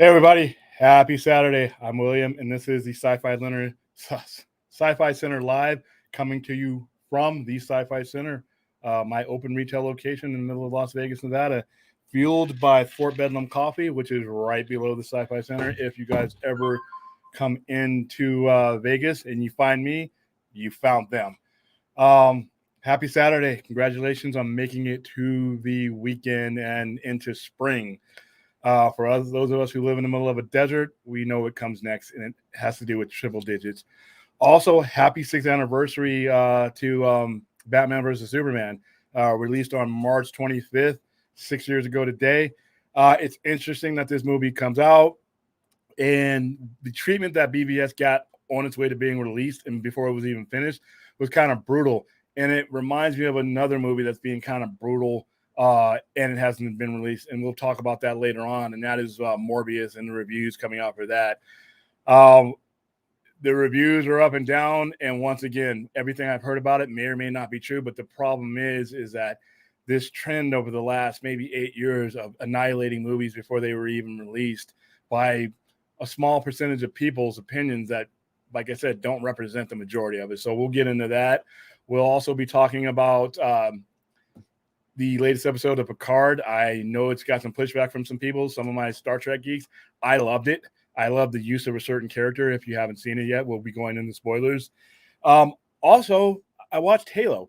Hey everybody, happy Saturday. I'm William, and this is the Sci Fi Center live, coming to you from the Sci Fi Center, my open retail location in the middle of Las Vegas, Nevada, fueled by Fort Bedlam Coffee, which is right below the Sci Fi Center. If you guys ever come into Vegas and you find me, you found them. Happy Saturday. Congratulations on making it to the weekend and into spring. For us, those of us who live in the middle of a desert, we know what comes next, and it has to do with triple digits. Also, happy 6th anniversary to Batman vs. Superman, released on March 25th, 6 years ago today. It's interesting that this movie comes out, and the treatment that BVS got on its way to being released and before it was even finished was kind of brutal. And it reminds me of another movie that's being kind of brutal, and it hasn't been released. And we'll talk about that later on. And that is Morbius and the reviews coming out for that. The reviews are up and down. And once again, everything I've heard about it may or may not be true. But the problem is that this trend over the last maybe 8 years of annihilating movies before they were even released by a small percentage of people's opinions that, like I said, don't represent the majority of it. So we'll get into that. We'll also be talking about the latest episode of Picard. I know it's got some pushback from some people, some of my Star Trek geeks. I loved it. I love the use of a certain character. If you haven't seen it yet, we'll be going into spoilers. Also, I watched Halo.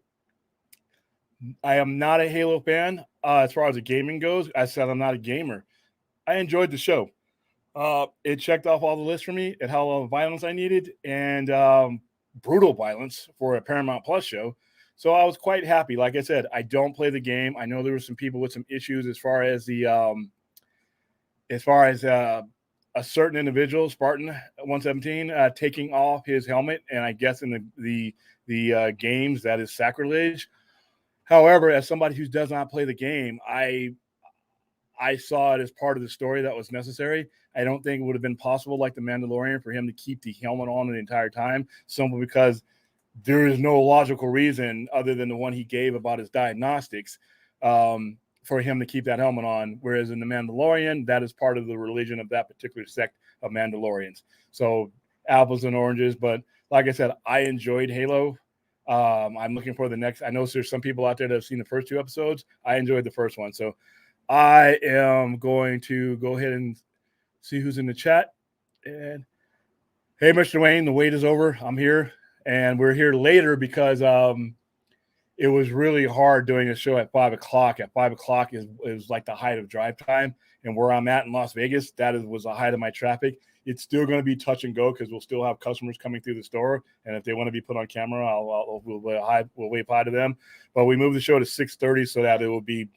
I am not a Halo fan as far as the gaming goes. I said I'm not a gamer. I enjoyed the show. It checked off all the lists for me. It had all the violence I needed and brutal violence for a Paramount Plus show. So I was quite happy. Like I said, I don't play the game. I know there were some people with some issues as far as a certain individual, Spartan 117, taking off his helmet, and I guess in the games that is sacrilege. However, as somebody who does not play the game, I saw it as part of the story that was necessary. I don't think it would have been possible, like the Mandalorian, for him to keep the helmet on the entire time, simply because there is no logical reason other than the one he gave about his diagnostics for him to keep that helmet on. Whereas in the Mandalorian, that is part of the religion of that particular sect of Mandalorians. So apples and oranges. But like I said, I enjoyed Halo. I'm looking for the next. I know there's some people out there that have seen the first 2 episodes. I enjoyed the first one. So I am going to go ahead and see who's in the chat. And hey, Mr. Wayne, the wait is over. I'm here. And we're here later because it was really hard doing a show at 5 o'clock. At 5 o'clock is like the height of drive time. And where I'm at in Las Vegas, was the height of my traffic. It's still going to be touch and go because we'll still have customers coming through the store. And if they want to be put on camera, we'll wave hi to them. But we moved the show to 6:30 so that it will be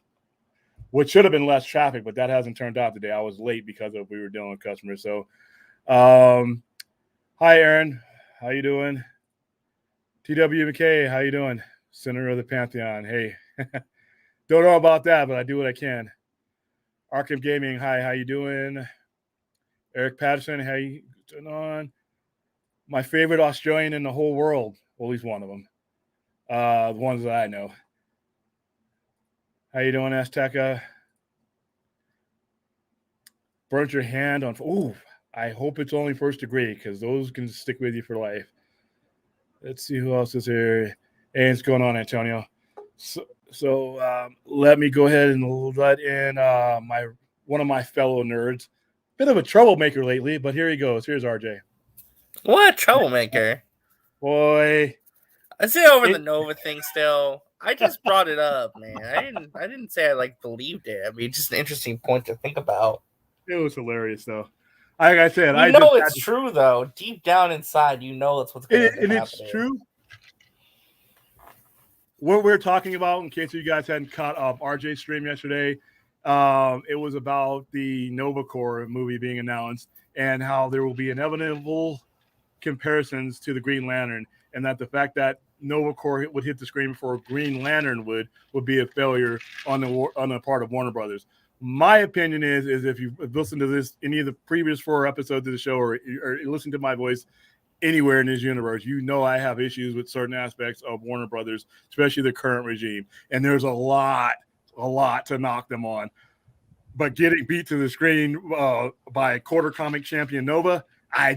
what should have been less traffic, but that hasn't turned out today. I was late because we were dealing with customers. So hi, Aaron. How you doing? TWMK, how you doing? Center of the Pantheon. Hey, don't know about that, but I do what I can. Arkham Gaming, hi, how you doing? Eric Patterson, how you doing on? My favorite Australian in the whole world. Well, he's one of them. The ones that I know. How you doing, Azteca? Burnt your hand on. Ooh, I hope it's only first degree because those can stick with you for life. Let's see who else is here. Hey, what's going on, Antonio? So let me go ahead and let in one of my fellow nerds. Bit of a troublemaker lately, but here he goes. Here's RJ. What troublemaker? Boy, I say over the Nova thing still. I just brought it up, man. I didn't say I believed it. I mean, just an interesting point to think about. It was hilarious, though. Like I said, it's true though. Deep down inside, that's what's going to happen. And it's true. What we're talking about, in case you guys hadn't caught up, RJ's stream yesterday, it was about the Nova Corps movie being announced and how there will be inevitable comparisons to the Green Lantern, and that the fact that Nova Corps would hit the screen before Green Lantern would be a failure on the part of Warner Brothers. My opinion is if you've listened to this, any of the previous 4 episodes of the show, or listen to my voice anywhere in this universe, I have issues with certain aspects of Warner Brothers, especially the current regime. And there's a lot to knock them on. but getting beat to the screen by quarter comic champion Nova,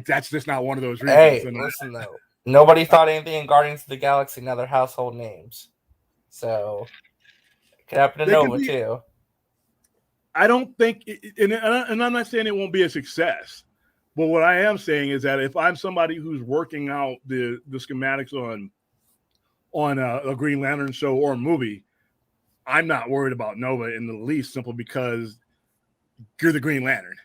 that's just not one of those reasons. Hey, listen though, nobody thought anything in Guardians of the Galaxy. Now they're household names, so it could happen to Nova too. I don't think, and I'm not saying it won't be a success, but what I am saying is that if I'm somebody who's working out the schematics on a Green Lantern show or a movie, I'm not worried about Nova in the least, simply because you're the Green Lantern.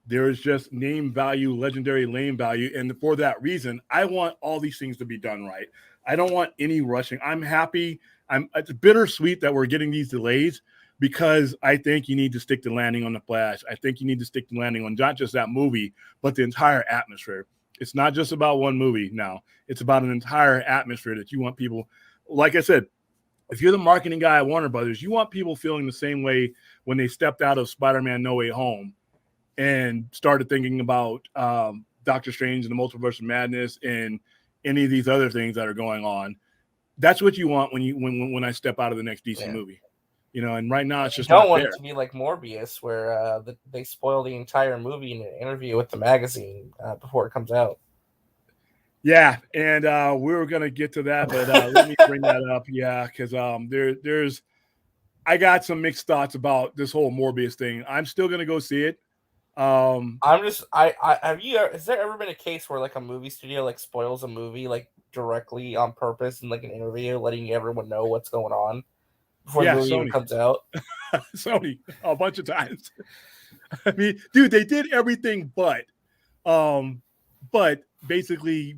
There is just name value, legendary name value, and for that reason, I want all these things to be done right. I don't want any rushing. I'm happy. It's bittersweet that we're getting these delays, because I think you need to stick the landing on the Flash. I think you need to stick the landing on not just that movie, but the entire atmosphere. It's not just about one movie now. It's about an entire atmosphere that you want people, like I said, if you're the marketing guy at Warner Brothers, you want people feeling the same way when they stepped out of Spider-Man No Way Home and started thinking about Doctor Strange and the Multiverse of Madness and any of these other things that are going on. That's what you want when I step out of the next DC movie. And right now it's just not there. You don't want it to be like Morbius, where they spoil the entire movie in an interview with the magazine before it comes out. Yeah, and we were gonna get to that, but let me bring that up. Yeah, because there's I got some mixed thoughts about this whole Morbius thing. I'm still gonna go see it. Has there ever been a case where like a movie studio like spoils a movie like directly on purpose in like an interview, letting everyone know what's going on before the movie even comes out? Sony a bunch of times. I mean, dude, they did everything but basically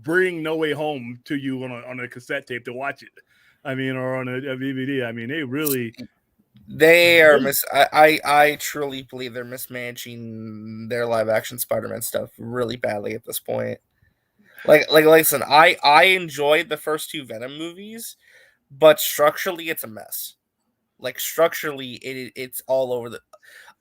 bring No Way Home to you on a cassette tape to watch it. I mean, or on a DVD. I mean, they are I truly believe they're mismanaging their live action Spider-Man stuff really badly at this point. Like listen, I enjoyed the first two Venom movies, but structurally it's a mess. Like structurally it's all over the.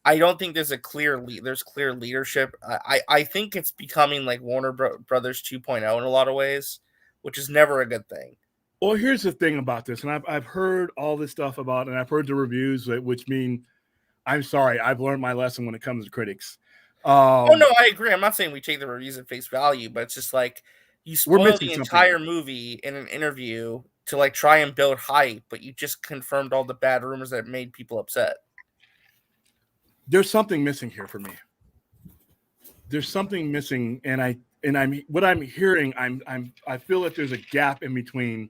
I don't think there's clear leadership. I think it's becoming like Warner Brothers 2.0 in a lot of ways, which is never a good thing. Well, here's the thing about this, and I've heard all this stuff about, and I've heard the reviews, which mean, I'm sorry, I've learned my lesson when it comes to critics. Oh no, I agree. I'm not saying we take the reviews at face value, but it's just like you spoil the entire movie in an interview to like try and build hype, but you just confirmed all the bad rumors that made people upset. There's something missing here for me. There's something missing, and what I'm hearing, I feel that there's a gap in between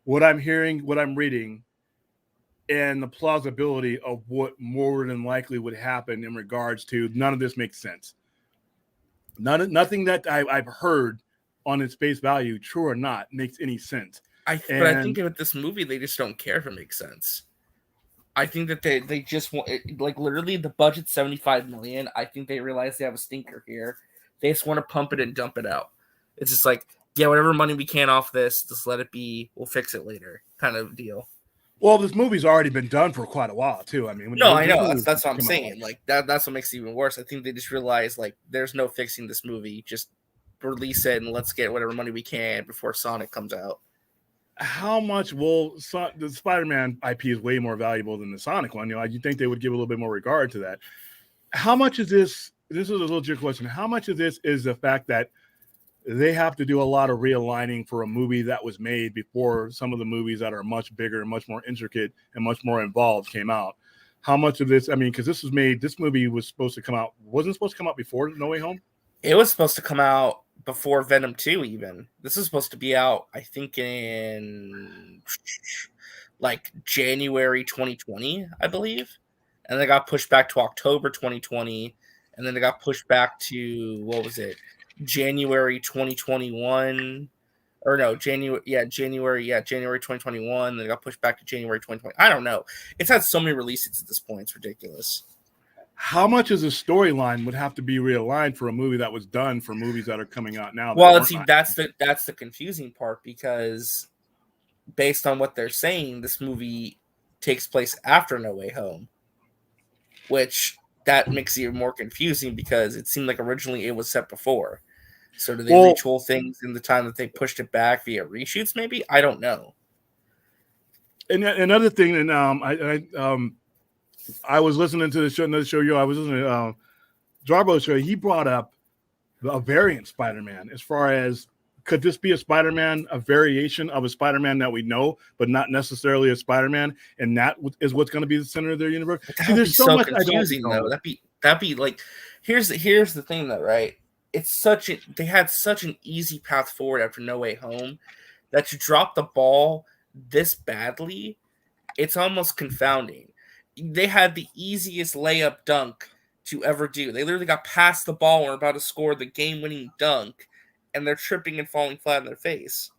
what I'm hearing, what I'm reading, and the plausibility of what more than likely would happen in regards to none of this makes sense. Nothing that I've heard on its face value, true or not, makes any sense. But I think with this movie, they just don't care if it makes sense. I think that they just want, like, literally the budget's $75 million. I think they realize they have a stinker here. They just want to pump it and dump it out. It's just like, yeah, whatever money we can off this, just let it be. We'll fix it later, kind of deal. Well, this movie's already been done for quite a while too. I mean, I know that's what I'm saying. Like that's what makes it even worse. I think they just realize like there's no fixing this movie. Just release it and let's get whatever money we can before Sonic comes out. How much will the Spider-Man IP is way more valuable than the Sonic one? You think they would give a little bit more regard to that. How much is this? This is a legit question. How much of this is the fact that they have to do a lot of realigning for a movie that was made before some of the movies that are much bigger and much more intricate and much more involved came out? How much of this? I mean, because this movie was supposed to come out. Wasn't supposed to come out before No Way Home? It was supposed to come out before Venom 2 even. This is supposed to be out, I think, in like January 2020, I believe. And they got pushed back to October 2020. And then they got pushed back to, what was it? January 2021. Or no, January 2021. Then it got pushed back to January 2020. I don't know. It's had so many releases at this point. It's ridiculous. How much of the storyline would have to be realigned for a movie that was done for movies that are coming out now? Well, see, that's the confusing part, because based on what they're saying, this movie takes place after No Way Home, which that makes it even more confusing because it seemed like originally it was set before. So do they retool things in the time that they pushed it back via reshoots? Maybe, I don't know. And another thing, and I was listening to the show, another show. I was listening to Jarbo's show. He brought up a variant Spider-Man as far as could this be a Spider-Man, a variation of a Spider-Man that we know, but not necessarily a Spider-Man, and that is what's going to be the center of their universe. But that See, would there's be so so much I don't confusing, know. though. That'd be like, here's the thing, though, right? They had such an easy path forward after No Way Home that you drop the ball this badly, it's almost confounding. They had the easiest layup dunk to ever do. They literally got past the ball and were about to score the game-winning dunk, and they're tripping and falling flat on their face.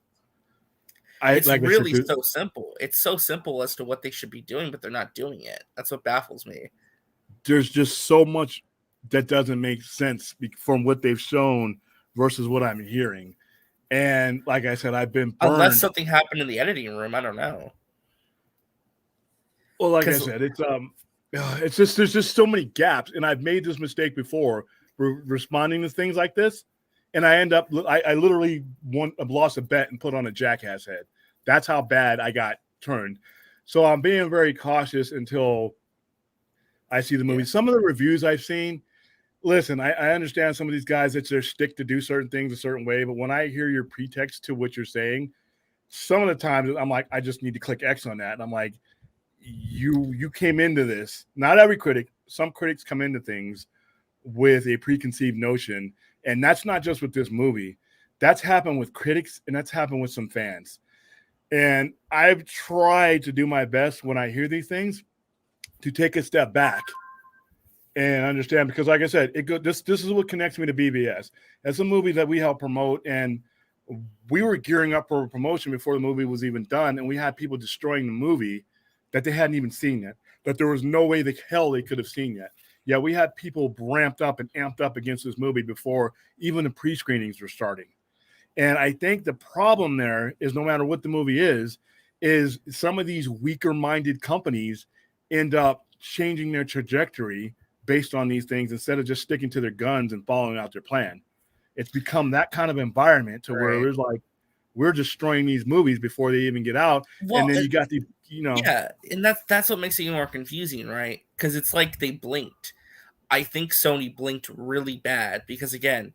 It's really so simple. It's so simple as to what they should be doing, but they're not doing it. That's what baffles me. There's just so much that doesn't make sense from what they've shown versus what I'm hearing. And like I said, I've been burned. Unless something happened in the editing room, I don't know. Well, like I said, it's just there's just so many gaps, and I've made this mistake before responding to things like this, and I end up I literally lost a bet and put on a jackass head. That's how bad I got turned. So I'm being very cautious until I see the movie. Yeah. Some of the reviews I've seen, listen, I understand some of these guys, it's their stick to do certain things a certain way, but when I hear your pretext to what you're saying, some of the times I'm like, I just need to click X on that, and I'm like, you came into this, not every critic, some critics come into things with a preconceived notion, and that's not just with this movie. That's happened with critics, and that's happened with some fans. And I've tried to do my best when I hear these things to take a step back and understand, because like I said, this is what connects me to BBS. It's a movie that we help promote, and we were gearing up for a promotion before the movie was even done, and we had people destroying the movie that they hadn't even seen yet, that there was no way the hell they could have seen yet. Yeah, we had people ramped up and amped up against this movie before even the pre-screenings were starting. And I think the problem there is, no matter what the movie is some of these weaker-minded companies end up changing their trajectory based on these things instead of just sticking to their guns and following out their plan. It's become that kind of environment to where it's like, we're destroying these movies before they even get out. Well, and then you got the, Yeah, and that's what makes it even more confusing, right? Because it's like they blinked. I think Sony blinked really bad because, again,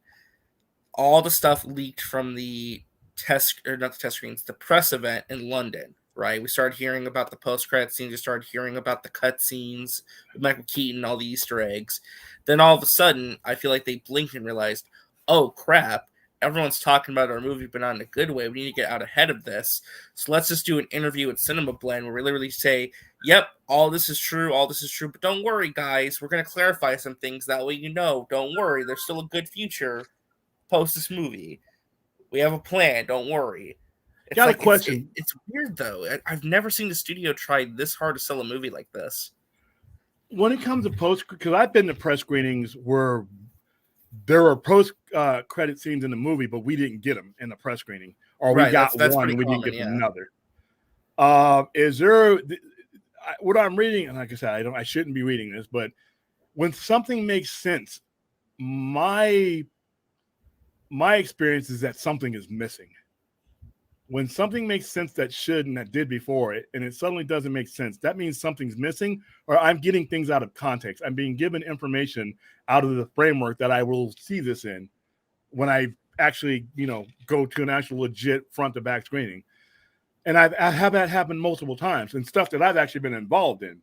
all the stuff leaked from the the press event in London, right? We started hearing about the post-credit scenes. We started hearing about the cut scenes with Michael Keaton, all the Easter eggs. Then all of a sudden, I feel like they blinked and realized, oh, crap. Everyone's talking about our movie, but not in a good way. We need to get out ahead of this. So let's just do an interview at Cinema Blend where we literally say, yep, all this is true, but don't worry, guys. We're going to clarify some things. That way don't worry. There's still a good future post this movie. We have a plan. Don't worry. It's got a question. It's weird, though. I've never seen the studio try this hard to sell a movie like this. When it comes to post, because I've been to press screenings where there were post-credit scenes in the movie, but we didn't get them in the press screening. Or we got one and we didn't get another. Is there – what I'm reading – and like I said, I shouldn't be reading this, but when something makes sense, my experience is that something is missing. When something makes sense that should and that did before it, and it suddenly doesn't make sense, that means something's missing, or I'm getting things out of context. I'm being given information out of the framework that I will see this in when I actually, go to an actual legit front to back screening. And I have that happen multiple times, and stuff that I've actually been involved in,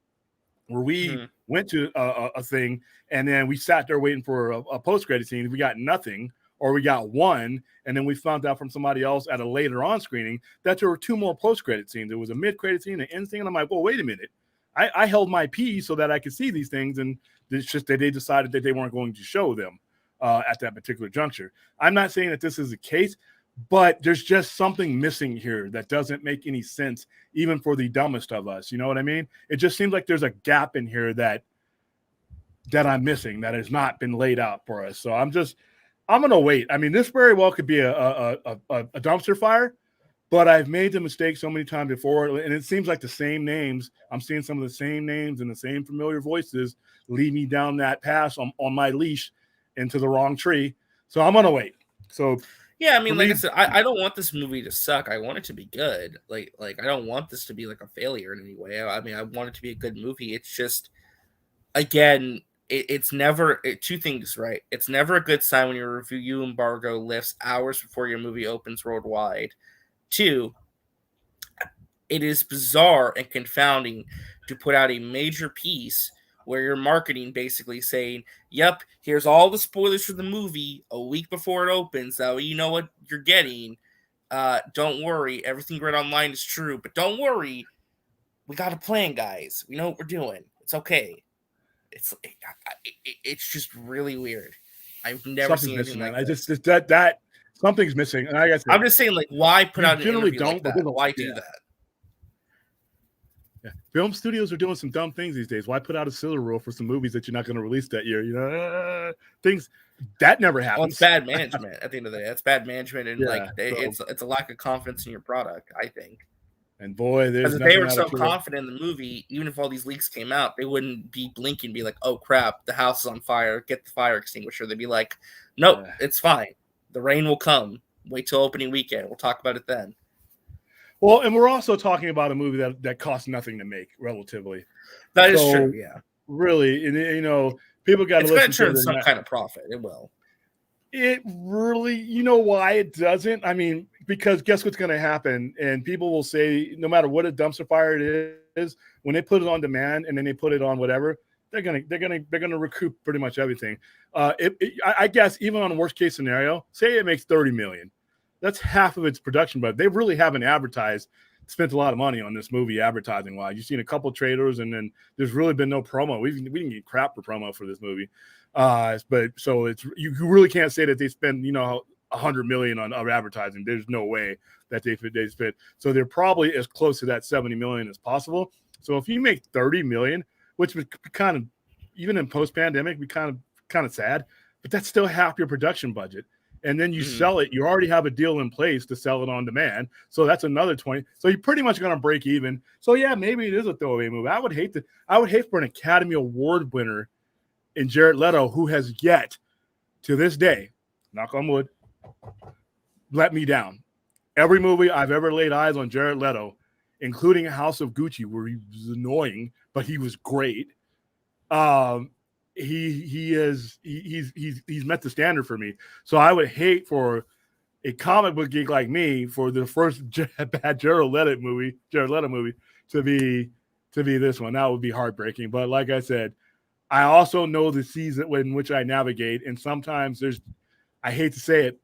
where we went to a thing and then we sat there waiting for a post-credit scene. We got nothing, or we got one, and then we found out from somebody else at a later on screening that there were two more post-credit scenes. There was a mid-credit scene, an end scene, and I'm like, well, wait a minute. I held my pee so that I could see these things, and it's just that they decided that they weren't going to show them at that particular juncture. I'm not saying that this is the case, but there's just something missing here that doesn't make any sense, even for the dumbest of us. You know what I mean? It just seems like there's a gap in here that I'm missing, that has not been laid out for us. So I'm going to wait. I mean, this very well could be a dumpster fire, but I've made the mistake so many times before, and it seems like the same names. I'm seeing some of the same names and the same familiar voices lead me down that path on my leash into the wrong tree. So I'm going to wait. So yeah, I mean, like I said, I don't want this movie to suck. I want it to be good. Like I don't want this to be like a failure in any way. I mean, I want it to be a good movie. It's just again, it's never two things, right? It's never a good sign when your review embargo lifts hours before your movie opens worldwide. Two, it is bizarre and confounding to put out a major piece where you're marketing basically saying, yep, here's all the spoilers for the movie a week before it opens. So you know what you're getting. Don't worry, everything read online is true, but don't worry, we got a plan, guys. We know what we're doing. It's okay. It's just really weird. I've never Something's seen anything missing, man. like this. That something's missing. And like I said, I'm just saying, like, why put you out an generally interview don't, like but that? Why do that? Yeah. Film studios are doing some dumb things these days. Why put out a silver rule for some movies that you're not going to release that year? You know, things that never happens. Well, it's bad management at the end of the day. It's bad management, and it's a lack of confidence in your product, I think. And boy, there's because if they were so confident in the movie, even if all these leaks came out, they wouldn't be blinking and be like, "Oh crap, the house is on fire! Get the fire extinguisher." They'd be like, "Nope, it's fine. The rain will come. Wait till opening weekend. We'll talk about it then." Well, and we're also talking about a movie that costs nothing to make, relatively. That is true. Yeah, really, and people got to listen. It's going to turn some kind of profit. It will. It really, why it doesn't? I mean, because guess what's going to happen? And people will say, no matter what a dumpster fire it is, when they put it on demand and then they put it on whatever, they're gonna recoup pretty much everything. I guess even on the worst case scenario, say it makes $30 million. That's half of its production, but they really haven't spent a lot of money on this movie advertising wise. You've seen a couple trailers, and then there's really been no promo. We didn't get crap for promo for this movie. But so it's you really can't say that they spend $100 million on advertising. There's no way that they spent. So they're probably as close to that $70 million as possible. So if you make $30 million, which would kind of, even in post pandemic, be kind of sad, but that's still half your production budget. And then you sell it. You already have a deal in place to sell it on demand. So that's another 20. So you're pretty much going to break even. So yeah, maybe it is a throwaway movie. I would hate for an Academy Award winner in Jared Leto, who has yet to this day, knock on wood, let me down. Every movie I've ever laid eyes on Jared Leto, including House of Gucci, where he was annoying, but he was great. He's met the standard for me. So I would hate for a comic book geek like me for the first bad Jared Leto movie to be this one. That would be heartbreaking. But like I said, I also know the season in which I navigate, and sometimes I hate to say it,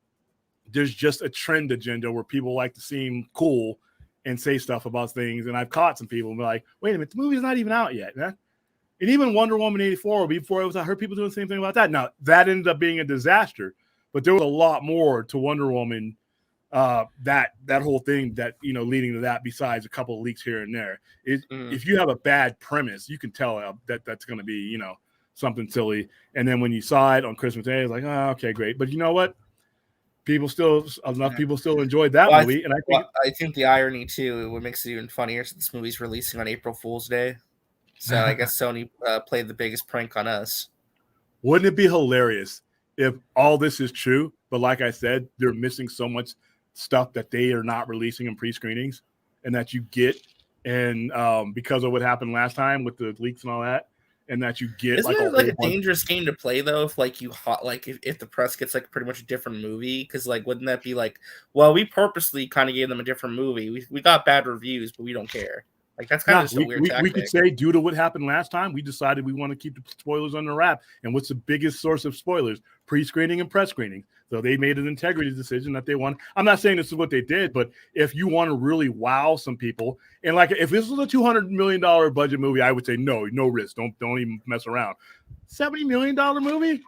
there's just a trend agenda where people like to seem cool and say stuff about things. And I've caught some people and be like, wait a minute, the movie's not even out yet, man. And even Wonder Woman 84, before it was, I heard people doing the same thing about that. Now, that ended up being a disaster, but there was a lot more to Wonder Woman, that whole thing that, leading to that, besides a couple of leaks here and there. If you have a bad premise, you can tell that that's going to be, something silly. And then when you saw it on Christmas Day, it's like, oh, okay, great. But you know what? People still enjoyed that movie. I think the irony, too, what makes it even funnier is this movie's releasing on April Fool's Day. So I guess Sony played the biggest prank on us. Wouldn't it be hilarious if all this is true, but like I said, they're missing so much stuff that they are not releasing in pre-screenings, and that you get, and because of what happened last time with the leaks and all that, and that you get. Isn't it like a dangerous game to play though? If if the press gets like pretty much a different movie, because wouldn't that be like, well, we purposely kind of gave them a different movie. We got bad reviews, but we don't care. Like that's kind of just a weird tactic. We could say, due to what happened last time, we decided we want to keep the spoilers under wrap. And what's the biggest source of spoilers? Pre-screening and press screening. So they made an integrity decision that they want. I'm not saying this is what they did, but if you want to really wow some people, and if this was a $200 million budget movie, I would say no risk. Don't even mess around. $70 million movie?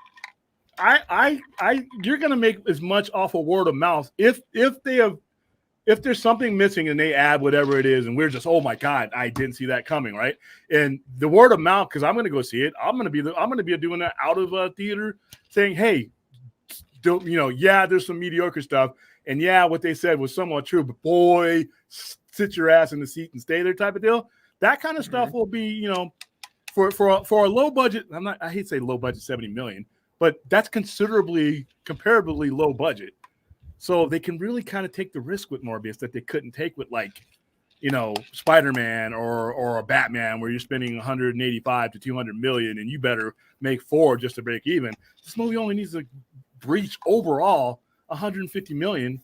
You're gonna make as much off of word of mouth if there's something missing and they add whatever it is, and we're just, oh my God, I didn't see that coming, right? And the word of mouth, because I'm going to go see it. I'm going to be doing that out of a theater, saying, hey, there's some mediocre stuff, and yeah, what they said was somewhat true, but boy, sit your ass in the seat and stay there, type of deal. That kind of stuff will be, for a low budget. I hate to say low budget, $70 million, but that's comparably low budget. So they can really kind of take the risk with Morbius that they couldn't take with Spider-Man or a Batman where you're spending 185 to 200 million and you better make 4 just to break even. This movie only needs to breach overall 150 million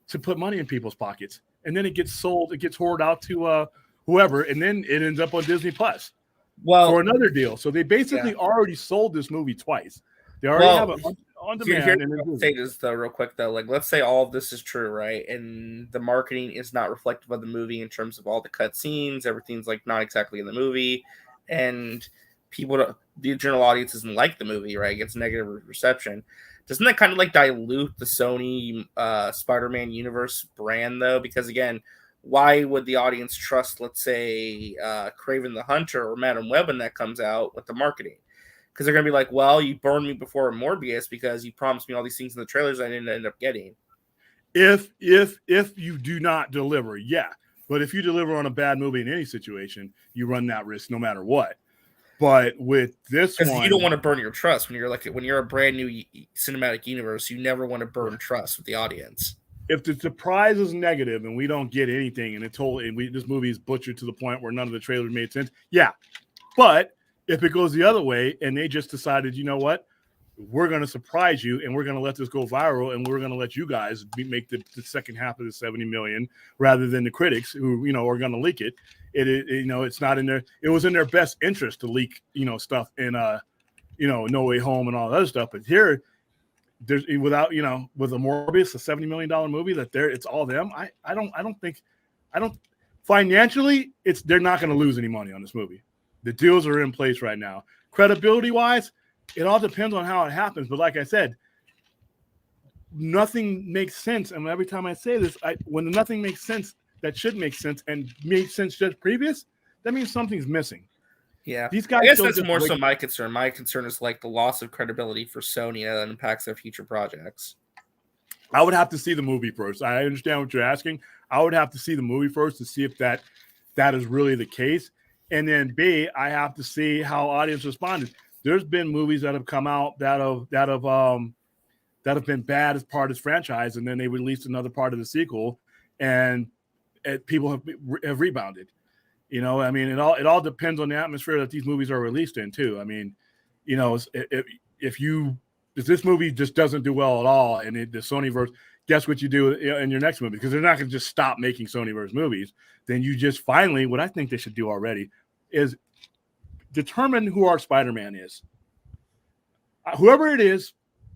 to put money in people's pockets, and then it gets sold, it gets hoarded out to whoever, and then it ends up on Disney Plus for another deal. So they basically already sold this movie twice. They already have it on demand. I'll say this though, real quick though. Like, let's say all of this is true, right? And the marketing is not reflective of the movie in terms of all the cut scenes. Everything's like not exactly in the movie, and the general audience doesn't like the movie, right? It gets negative reception. Doesn't that kind of like dilute the Sony Spider-Man universe brand though? Because again, why would the audience trust, let's say, Kraven the Hunter or Madam Web when that comes out with the marketing? Because they're going to be like, well, you burned me before Morbius because you promised me all these things in the trailers I didn't end up getting. If you do not deliver, yeah. But if you deliver on a bad movie in any situation, you run that risk no matter what. But with this one, you don't want to burn your trust when you're a brand new cinematic universe. You never want to burn trust with the audience. If the surprise is negative and we don't get anything, and this movie is butchered to the point where none of the trailers made sense, yeah. But if it goes the other way and they just decided, you know what, we're going to surprise you and we're going to let this go viral and we're going to let you guys make the second half of the 70 million rather than the critics who are going to leak it. It's not in their. It was in their best interest to leak stuff in No Way Home and all that other stuff. But here, there's with a Morbius, a $70 million movie it's all them. I don't think financially they're not going to lose any money on this movie. The deals are in place right now. Credibility wise, it all depends on how it happens. But like I said, nothing makes sense. And every time I say this, when nothing makes sense that should make sense and made sense just previous, that means something's missing. Yeah. These guys, I guess that's more so my concern. My concern is like the loss of credibility for Sony that impacts their future projects. I would have to see the movie first. I understand what you're asking. I would have to see the movie first to see if that is really the case. And then B, I have to see how audience responded. There's been movies that have come out that have been bad as part of this franchise, and then they released another part of the sequel, and people have rebounded. It all depends on the atmosphere that these movies are released in too. I mean, if this movie just doesn't do well at all, and the Sonyverse, guess what you do in your next movie? Because they're not going to just stop making Sonyverse movies. Then you just finally, what I think they should do already is determine who our Spider-Man is. Whoever it is,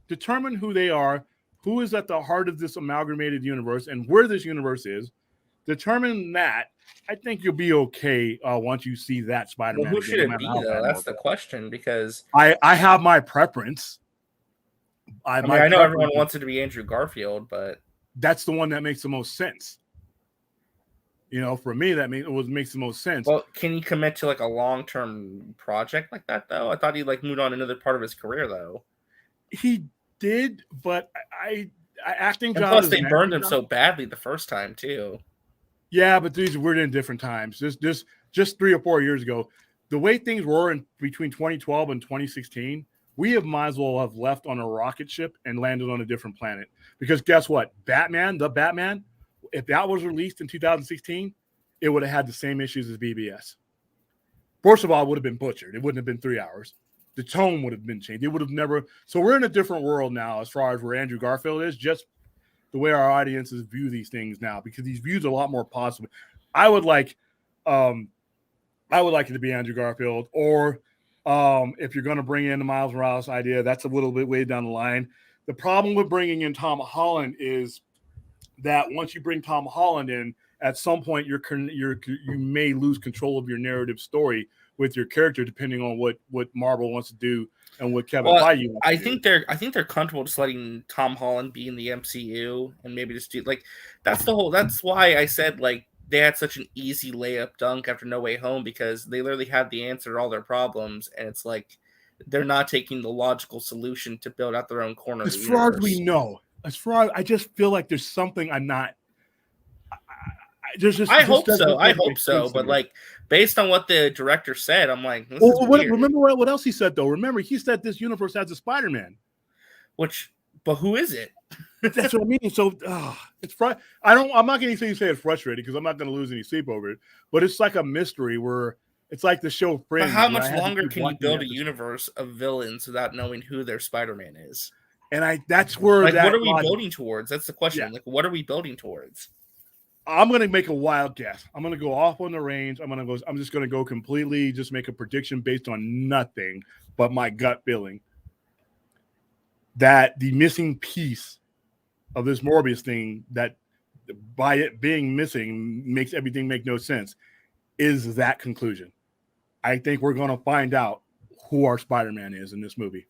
determine who they are, who is at the heart of this amalgamated universe, and where this universe is. Determine that. I think you'll be okay once you see that Spider-Man. Well, who should it be, though? That's the question, because I have my preference. I know everyone wants it to be Andrew Garfield, but that's the one that makes the most sense. For me, makes the most sense. Well, can he commit to like a long-term project like that, though? I thought he moved on another part of his career, though. He did, but acting job. Plus, they burned him so badly the first time too. Yeah, but we're in different times. Just 3 or 4 years ago, the way things were in between 2012 and 2016, we might as well have left on a rocket ship and landed on a different planet. Because guess what? The Batman, if that was released in 2016, it would have had the same issues as BBS. First of all, it would have been butchered. It wouldn't have been 3 hours. The tone would have been changed. It would have never. So we're in a different world now as far as where Andrew Garfield is, just the way our audiences view these things now, because these views are a lot more positive. I would like it to be Andrew Garfield, or if you're going to bring in the Miles Morales idea, that's a little bit way down the line. The problem with bringing in Tom Holland is that once you bring Tom Holland in, at some point you may lose control of your narrative story with your character, depending on what Marvel wants to do and what Kevin Feige wants to do. I think they're comfortable just letting Tom Holland be in the MCU and maybe just do that's why I said they had such an easy layup dunk after No Way Home, because they literally had the answer to all their problems, and it's like they're not taking the logical solution to build out their own corner. As far as we know, I just feel like there's something I'm not. I hope so. But based on what the director said, I'm like, remember what else he said though? Remember, he said this universe has a Spider-Man, which But who is it? That's what I mean. So it's I'm not going to say it's frustrating because I'm not going to lose any sleep over it. But it's like a mystery where it's like the show Friends. But how much longer can you build a universe of villains without knowing who their Spider-Man is? And that's where what are we building towards? That's the question. Yeah. Like, what are we building towards? I'm going to make a wild guess. I'm going to go off on the range. I'm just going to go completely, just make a prediction based on nothing but my gut feeling that the missing piece of this Morbius thing, that by it being missing makes everything make no sense, is that conclusion. I think we're going to find out who our Spider-Man is in this movie.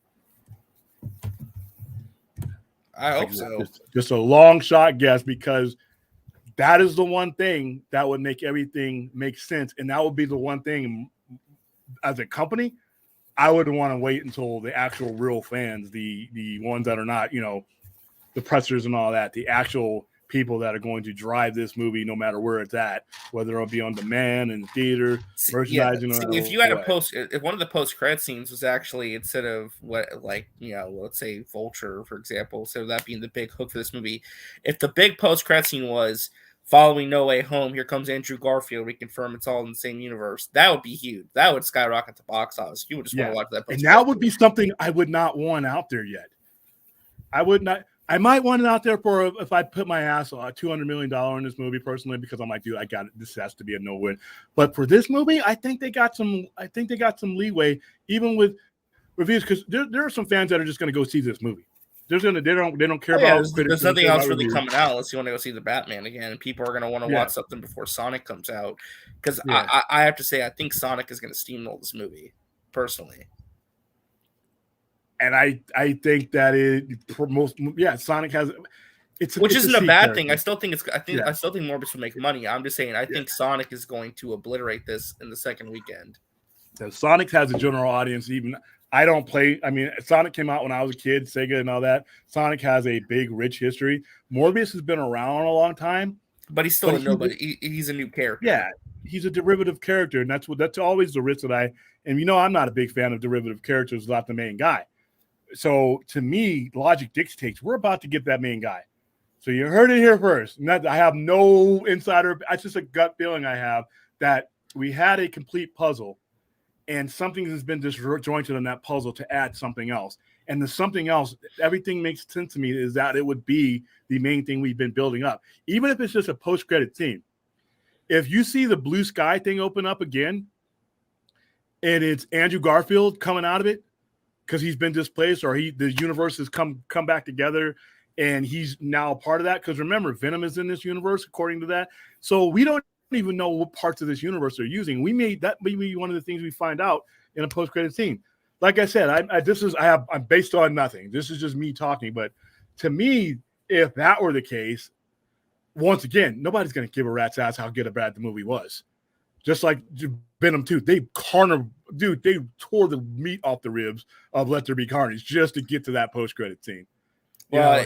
I hope so. Just a long shot guess, because that is the one thing that would make everything make sense. And that would be the one thing as a company, I would want to wait until the actual real fans, the ones that are not, the pressers and all that, the actual people that are going to drive this movie, no matter where it's at, whether it'll be on demand in the theater, merchandising. If you had if one of the post-credit scenes was actually, instead of let's say Vulture, for example, instead of that being the big hook for this movie, if the big post-credit scene was following No Way Home, here comes Andrew Garfield, we confirm it's all in the same universe, that would be huge. That would skyrocket the box office. You would just want to watch that. And that would be something I would not want out there yet. I would not. I might want it out there for if I put my ass on $200 million in this movie personally, because I'm like, dude, I got it. This has to be a no win. But for this movie, I think they got some. I think they got some leeway, even with reviews, because there are some fans that are just going to go see this movie. They don't care about. There's nothing else really coming out unless you want to go see the Batman again, and people are going to want to watch something before Sonic comes out. Because I have to say, I think Sonic is going to steamroll this movie personally. And I think that Sonic has which isn't a bad thing. I still think Morbius will make money. I'm just saying I think Sonic is going to obliterate this in the second weekend. So Sonic has a general audience. Even I don't play. I mean, Sonic came out when I was a kid, Sega and all that. Sonic has a big, rich history. Morbius has been around a long time, but he's still a nobody. He's a new character. Yeah, he's a derivative character, and that's always the risk that I'm not a big fan of derivative characters without the main guy. So to me, logic dictates we're about to get that main guy. So you heard it here first. I have no insider. It's just a gut feeling I have that we had a complete puzzle, and something has been disjointed in that puzzle to add something else. And the something else, everything makes sense to me, is that it would be the main thing we've been building up, even if it's just a post-credit scene. If you see the blue sky thing open up again, and it's Andrew Garfield coming out of it, because he's been displaced, or the universe has come back together, and he's now a part of that. Because remember, Venom is in this universe, according to that. So we don't even know what parts of this universe they're using. We made that maybe one of the things we find out in a post-credit scene. Like I said, I'm based on nothing. This is just me talking. But to me, if that were the case, once again, nobody's going to give a rat's ass how good or bad the movie was. Just like Venom 2, they tore the meat off the ribs of Let There Be Carnage just to get to that post-credit scene. Well,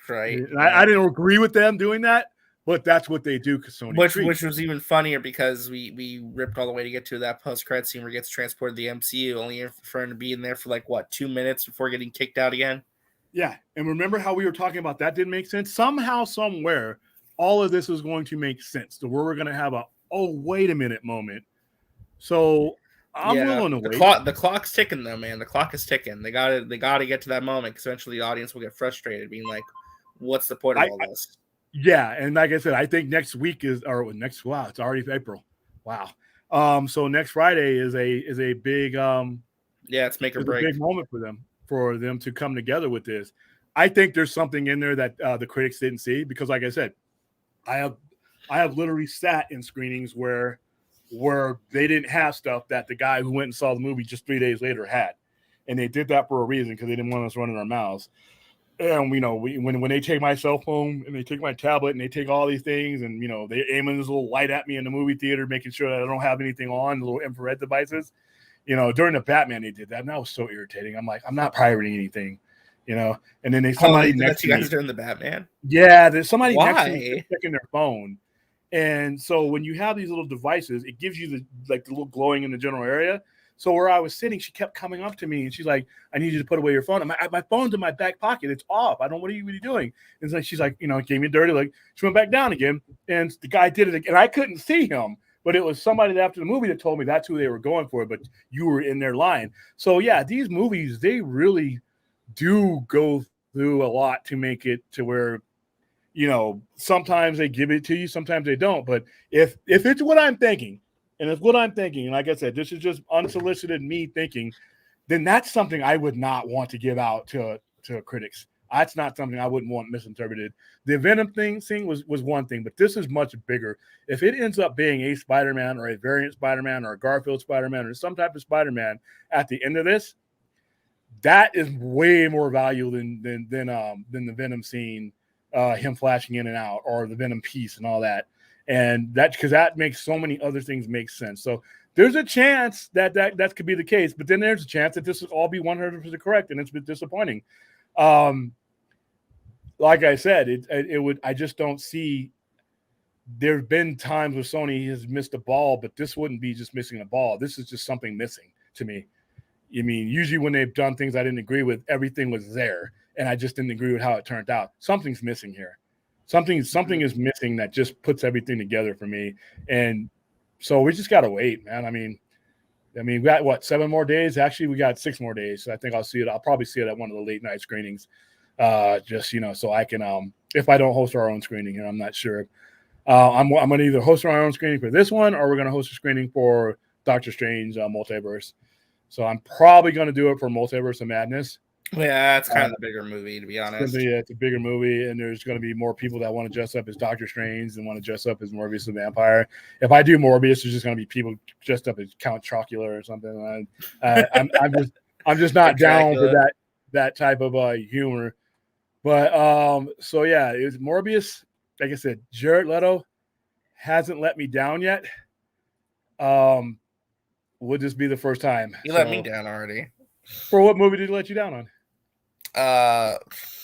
right. I didn't agree with them doing that, but that's what they do. Because Sony, which was even funnier because we ripped all the way to get to that post-credit scene where he gets transported to the MCU, only for him to be in there for 2 minutes before getting kicked out again. Yeah, and remember how we were talking about that didn't make sense? Somehow, somewhere, all of this is going to make sense. So where we're going to have wait a minute moment. So I'm willing to wait. The clock's ticking though, man. The clock is ticking. They gotta get to that moment, because eventually the audience will get frustrated, being like, what's the point of all this? Yeah, and like I said, I think next week it's already April. Wow. So next Friday is a big it's make or break. A big moment for them to come together with this. I think there's something in there that the critics didn't see, because like I said, I have literally sat in screenings where they didn't have stuff that the guy who went and saw the movie just 3 days later had. And they did that for a reason, because they didn't want us running our mouths. And, when they take my cell phone and they take my tablet and they take all these things and, they're aiming this little light at me in the movie theater, making sure that I don't have anything on, the little infrared devices. During the Batman, they did that. And that was so irritating. I'm like, I'm not pirating anything. And then somebody next to me. You guys during the Batman? Yeah, there's somebody next to me checking their phone. And so when you have these little devices, it gives you the little glowing in the general area. So where I was sitting, she kept coming up to me and she's like, I need you to put away your phone. My phone's in my back pocket. It's off. I don't, what are you doing? And so she's like, gave me a dirty look. She went back down again. And the guy did it again. And I couldn't see him, but it was somebody after the movie that told me that's who they were going for. But you were in their line. So yeah, these movies, they really do go through a lot to make it to where, sometimes they give it to you, sometimes they don't. But if it's what I'm thinking, and it's what I'm thinking, and like I said, this is just unsolicited me thinking, then that's something I would not want to give out to critics. That's not something I wouldn't want misinterpreted. The Venom thing was one thing, but this is much bigger. If it ends up being a Spider-Man or a variant Spider-Man or a Garfield Spider-Man or some type of Spider-Man at the end of this, that is way more valuable than the Venom scene, him flashing in and out, or the Venom piece and all that. And that's because that makes so many other things make sense. So there's a chance that could be the case, but then there's a chance that this will all be 100% correct, and it's been disappointing. Like I said, it would. I just don't see. There've been times where Sony has missed a ball, but this wouldn't be just missing a ball. This is just something missing to me. I mean, usually when they've done things I didn't agree with, everything was there, and I just didn't agree with how it turned out. Something's missing here. Something is missing that just puts everything together for me. And so we just got to wait, man. I mean, we got 7 more days? Actually, we got 6 more days. So I think I'll see it. I'll probably see it at one of the late night screenings. Just, so I can, if I don't host our own screening here, I'm not sure. I'm going to either host our own screening for this one, or we're going to host a screening for Doctor Strange Multiverse. So I'm probably going to do it for Multiverse of Madness. Yeah, it's kind of a bigger movie, to be honest. It's a bigger movie, and there's going to be more people that want to dress up as Doctor Strange and want to dress up as Morbius the Vampire. If I do Morbius, there's just going to be people dressed up as Count Chocula or something. I'm just not down for that type of humor. But so yeah, it was Morbius. Like I said, Jared Leto hasn't let me down yet. Would this be the first time? You let me down already. For what movie did he let you down on?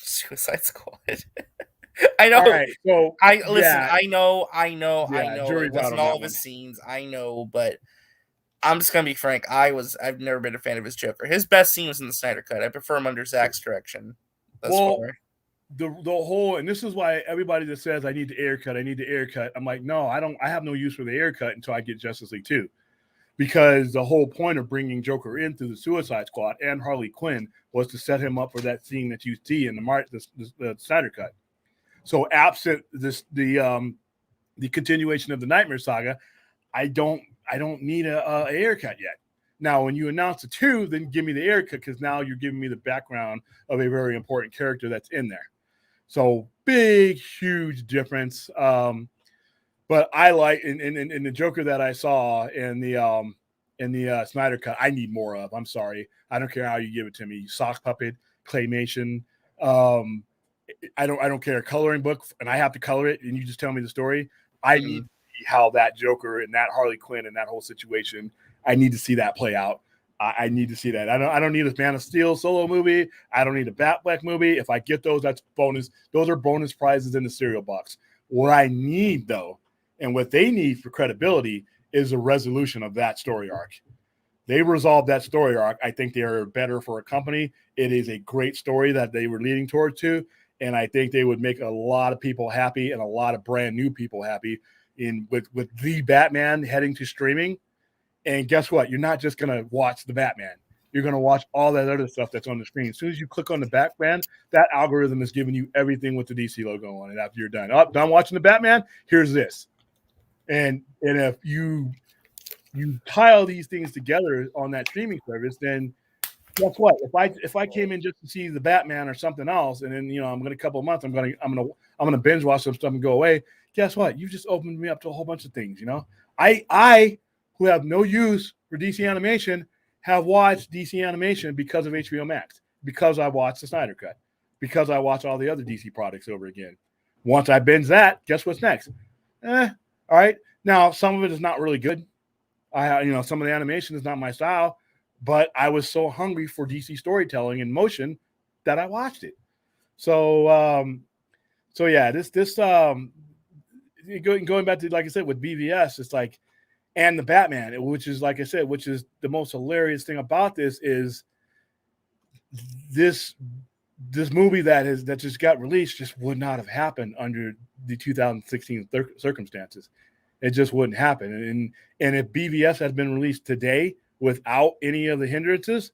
Suicide Squad. I know. All right, so I know. Jury's It wasn't all of his scenes. I know, but I'm just gonna be frank. I've never been a fan of his Joker. His best scene was in the Snyder Cut. I prefer him under Zack's direction. The whole, and this is why everybody that says I need the air cut, I'm like, no, I have no use for the air cut until I get Justice League 2. Because the whole point of bringing Joker into the Suicide Squad and Harley Quinn was to set him up for that scene that you see in the Snyder Cut. So absent the continuation of the Nightmare Saga, I don't need a air cut yet. Now, when you announce the 2, then give me the air cut, because now you're giving me the background of a very important character that's in there. So big, huge difference. But I like in the Joker that I saw in the Snyder Cut, I need more of. I'm sorry, I don't care how you give it to me. Sock puppet, claymation. I don't care. Coloring book, and I have to color it, and you just tell me the story. I need to see how that Joker and that Harley Quinn and that whole situation. I need to see that play out. I need to see that. I don't need a Man of Steel solo movie. I don't need a Batfleck movie. If I get those, that's bonus. Those are bonus prizes in the cereal box. What I need, though, and what they need for credibility, is a resolution of that story arc. They resolved that story arc. I think they are better for a company. It is a great story that they were leading towards to, and I think they would make a lot of people happy and a lot of brand new people happy with the Batman heading to streaming. And guess what? You're not just going to watch the Batman. You're going to watch all that other stuff that's on the screen. As soon as you click on the Batman, that algorithm is giving you everything with the DC logo on it after you're done. Oh, done watching the Batman? Here's this. And if you tie all these things together on that streaming service, then guess what? If I came in just to see the Batman or something else, and then I'm going to a couple of months, I'm gonna binge watch some stuff and go away. Guess what? You just opened me up to a whole bunch of things. I who have no use for DC animation have watched DC animation because of HBO Max, because I watched the Snyder Cut, because I watch all the other DC products over again. Once I binge that, guess what's next? All right. Now, some of it is not really good. Some of the animation is not my style, but I was so hungry for DC storytelling and motion that I watched it. So yeah, this going back to, like I said, with BVS, it's like, and the Batman, which is, like I said, which is the most hilarious thing about this is this movie that just got released just would not have happened under the 2016 circumstances. It just wouldn't happen. And if BVS had been released today without any of the hindrances,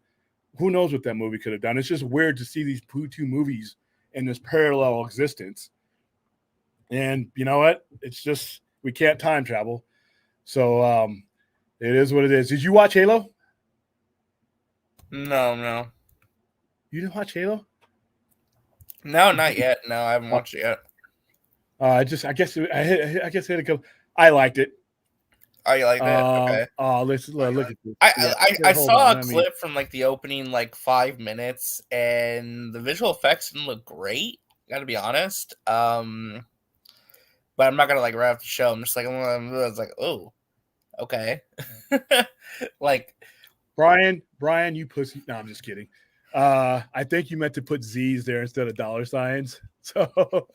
who knows what that movie could have done. It's just weird to see these two movies in this parallel existence. And you know what? It's just, we can't time travel. So it is what it is. Did you watch Halo? No. You didn't watch Halo? No, not yet. No, I haven't watched it yet. I guess it had a couple. I liked it. Oh, you like that? Okay. Let's look at this. I saw a clip from like the opening 5 minutes, and the visual effects didn't look great. Gotta be honest. But I'm not gonna write off the show. I'm just I was like, oh, okay. Brian, you pussy. No, I'm just kidding. I think you meant to put Z's there instead of dollar signs. So,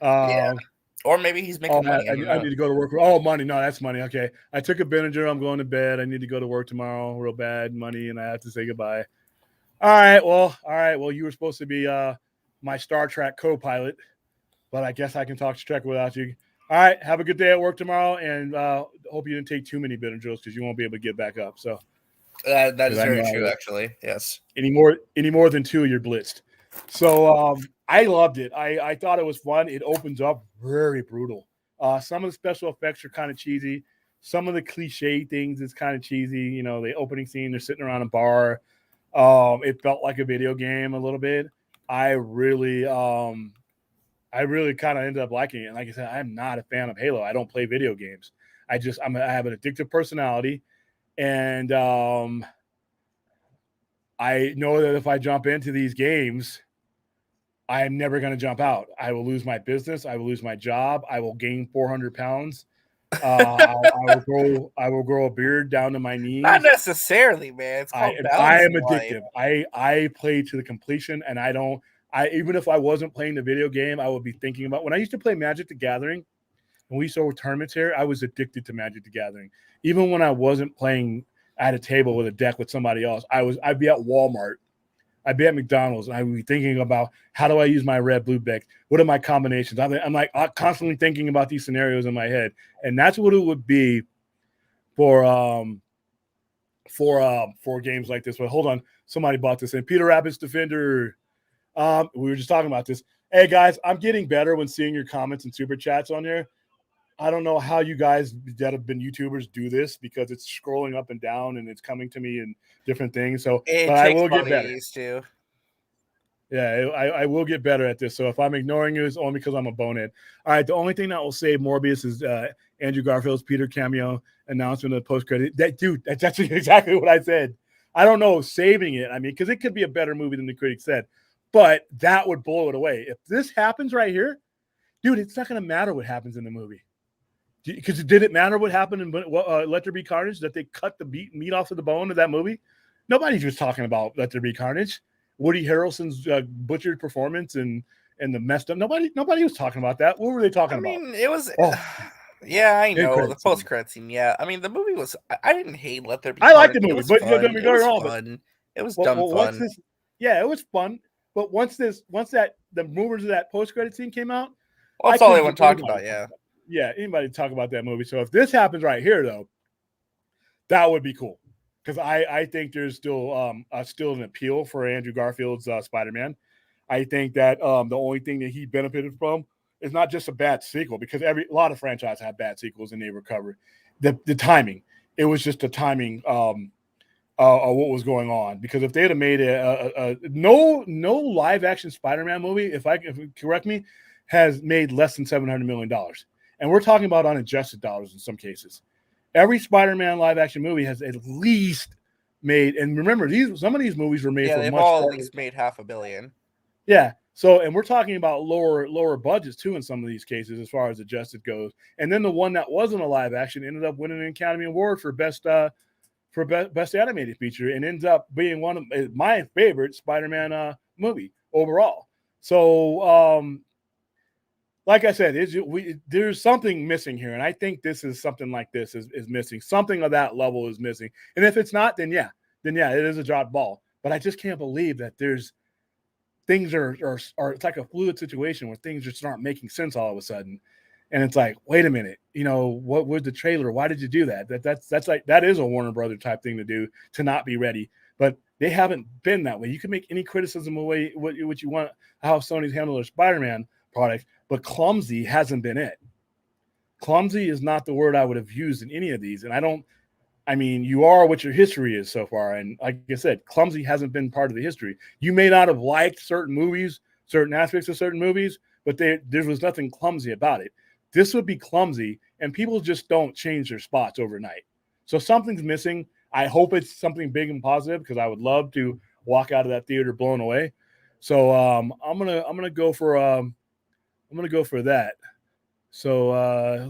yeah. Or maybe he's making money. I need to go to work. Oh, money. No, that's money. Okay. I took a Benadryl. I'm going to bed. I need to go to work tomorrow. Real bad money, and I have to say goodbye. All right. Well, you were supposed to be my Star Trek co-pilot, but I guess I can talk to Trek without you. All right. Have a good day at work tomorrow, and hope you didn't take too many Benadryls because you won't be able to get back up. So that is very true, actually. Yes. Any more than 2, you're blitzed. So I loved it. I thought it was fun. It opens up very brutal. Some of the special effects are kind of cheesy. Some of the cliche things is kind of cheesy. You know, the opening scene, they're sitting around a bar. It felt like a video game a little bit. I really kind of ended up liking it. And like I said, I'm not a fan of Halo. I don't play video games. I have an addictive personality, and I know that if I jump into these games, I am never going to jump out. I will lose my business. I will lose my job. I will gain 400 pounds. I will grow a beard down to my knees. Not necessarily, man. It's called I am addictive. I play to the completion, and even if I wasn't playing the video game, I would be thinking about when I used to play Magic the Gathering, and we used to hold tournaments here. I was addicted to Magic the Gathering. Even when I wasn't playing at a table with a deck with somebody else, I'd be at Walmart. I'd be at McDonald's, and I would be thinking about how do I use my red blue deck? What are my combinations? I'm constantly thinking about these scenarios in my head, and that's what it would be for games like this. But hold on, somebody bought this in. Peter Rabbit's Defender. We were just talking about this. Hey guys, I'm getting better when seeing your comments and super chats on there. I don't know how you guys that have been YouTubers do this because it's scrolling up and down and it's coming to me in different things. So, but I will get better. Too. Yeah, I will get better at this. So if I'm ignoring you, it's only because I'm a bonehead. All right, the only thing that will save Morbius is Andrew Garfield's Peter cameo announcement of the post-credit. That's exactly what I said. I don't know, saving it. I mean, because it could be a better movie than the critics said, but that would blow it away. If this happens right here, dude, it's not going to matter what happens in the movie. Because did it matter what happened in Let There Be Carnage, that they cut the meat off of the bone of that movie? Nobody was talking about Let There Be Carnage. Woody Harrelson's butchered performance and the messed up. Nobody was talking about that. What were they talking about? I mean, it was. Yeah, I know the post-credit scene. Yeah, I mean, the movie was. I didn't hate Let There Be. I liked the movie, but it was fun. It was dumb fun. It was fun. But once the movers of that post-credit scene came out, that's all they want to talk about. Yeah. Yeah, anybody talk about that movie. So if this happens right here, though, that would be cool because I think there's still an appeal for Andrew Garfield's Spider-Man. I think that the only thing that he benefited from is not just a bad sequel because a lot of franchises have bad sequels and they recover. The timing, it was just the timing of what was going on because if they had made no live action Spider-Man movie, if you correct me, has made less than $700 million. And we're talking about unadjusted dollars in some cases. Every Spider-Man live-action movie has at least made, and remember, some of these movies were made for they've much all at least made $500 million. Yeah. So, and we're talking about lower budgets too in some of these cases as far as adjusted goes. And then the one that wasn't a live action ended up winning an Academy Award for best animated feature and ends up being one of my favorite Spider-Man movie overall. So, like I said, there's something missing here, and I think this is something like this is missing. Something of that level is missing, and if it's not, then yeah, it is a dropped ball. But I just can't believe that there's things are it's like a fluid situation where things just aren't making sense all of a sudden, and it's like, wait a minute, what was the trailer? Why did you do that? That's like that is a Warner Brother type thing to do, to not be ready, but they haven't been that way. You can make any criticism away what you want how Sony's handled their Spider-Man product, but clumsy hasn't been it. Clumsy is not the word I would have used in any of these. And you are what your history is so far. And like I said, clumsy hasn't been part of the history. You may not have liked certain movies, certain aspects of certain movies, but there was nothing clumsy about it. This would be clumsy, and people just don't change their spots overnight. So something's missing. I hope it's something big and positive, because I would love to walk out of that theater blown away. So I'm gonna go for that. So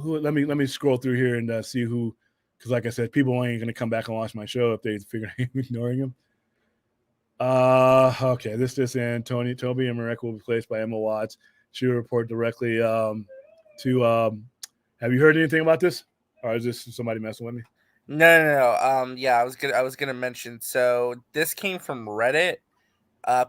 let me scroll through here and see who, because like I said, people ain't gonna come back and watch my show if they figure I'm ignoring them. Okay, this and Toby and Marek will be replaced by Emma Watts. She will report directly to. Have you heard anything about this, or is this somebody messing with me? No. Yeah, I was gonna mention. So this came from Reddit.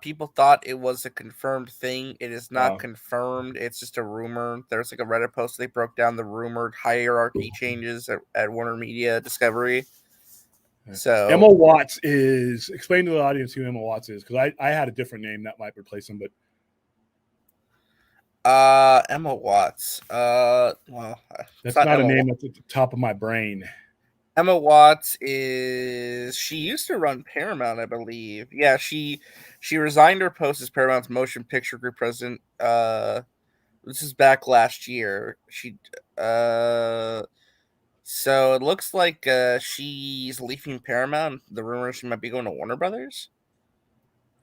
People thought it was a confirmed thing. It is not confirmed. It's just a rumor. There's like a Reddit post. They broke down the rumored hierarchy changes at Warner Media Discovery. So Emma Watts is, explain to the audience who Emma Watts is, because I had a different name that might replace him, but Emma Watts. Well, that's not a name that's at the top of my brain. Emma Watts she used to run Paramount, I believe. Yeah, she resigned her post as Paramount's motion picture group president. This is back last year. So it looks like she's leaving Paramount. The rumor she might be going to Warner Brothers.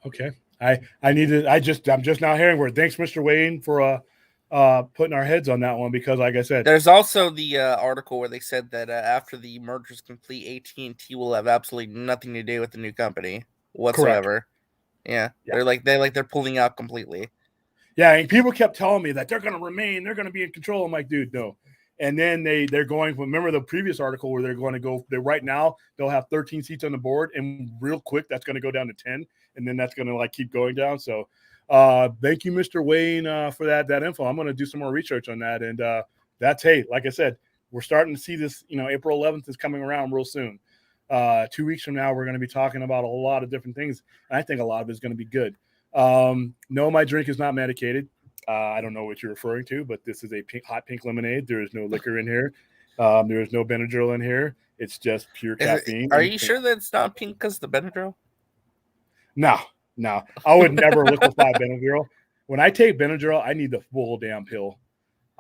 Okay. I'm just now hearing word. Thanks, Mr. Wayne, for putting our heads on that one, because like I said, there's also the article where they said that after the merger is complete, AT&T will have absolutely nothing to do with the new company whatsoever. Yeah. They're pulling out completely. Yeah, and people kept telling me that they're going to remain, they're going to be in control. I'm like, dude, no. And then they're going. Remember the previous article where they're going to go. Right now they'll have 13 seats on the board, and real quick that's going to go down to 10, and then that's going to keep going down. So, thank you, Mr. Wayne, for that info. I'm going to do some more research on that, and like I said, we're starting to see this. April 11th is coming around real soon. 2 weeks from now, we're going to be talking about a lot of different things, and I think a lot of it is going to be good. No, my drink is not medicated. I don't know what you're referring to, but this is a hot pink lemonade. There is no liquor in here. There is no Benadryl in here. It's just pure caffeine. Are you sure that it's not pink because the Benadryl? No. I would never liquefy Benadryl. When I take Benadryl, I need the full damn pill.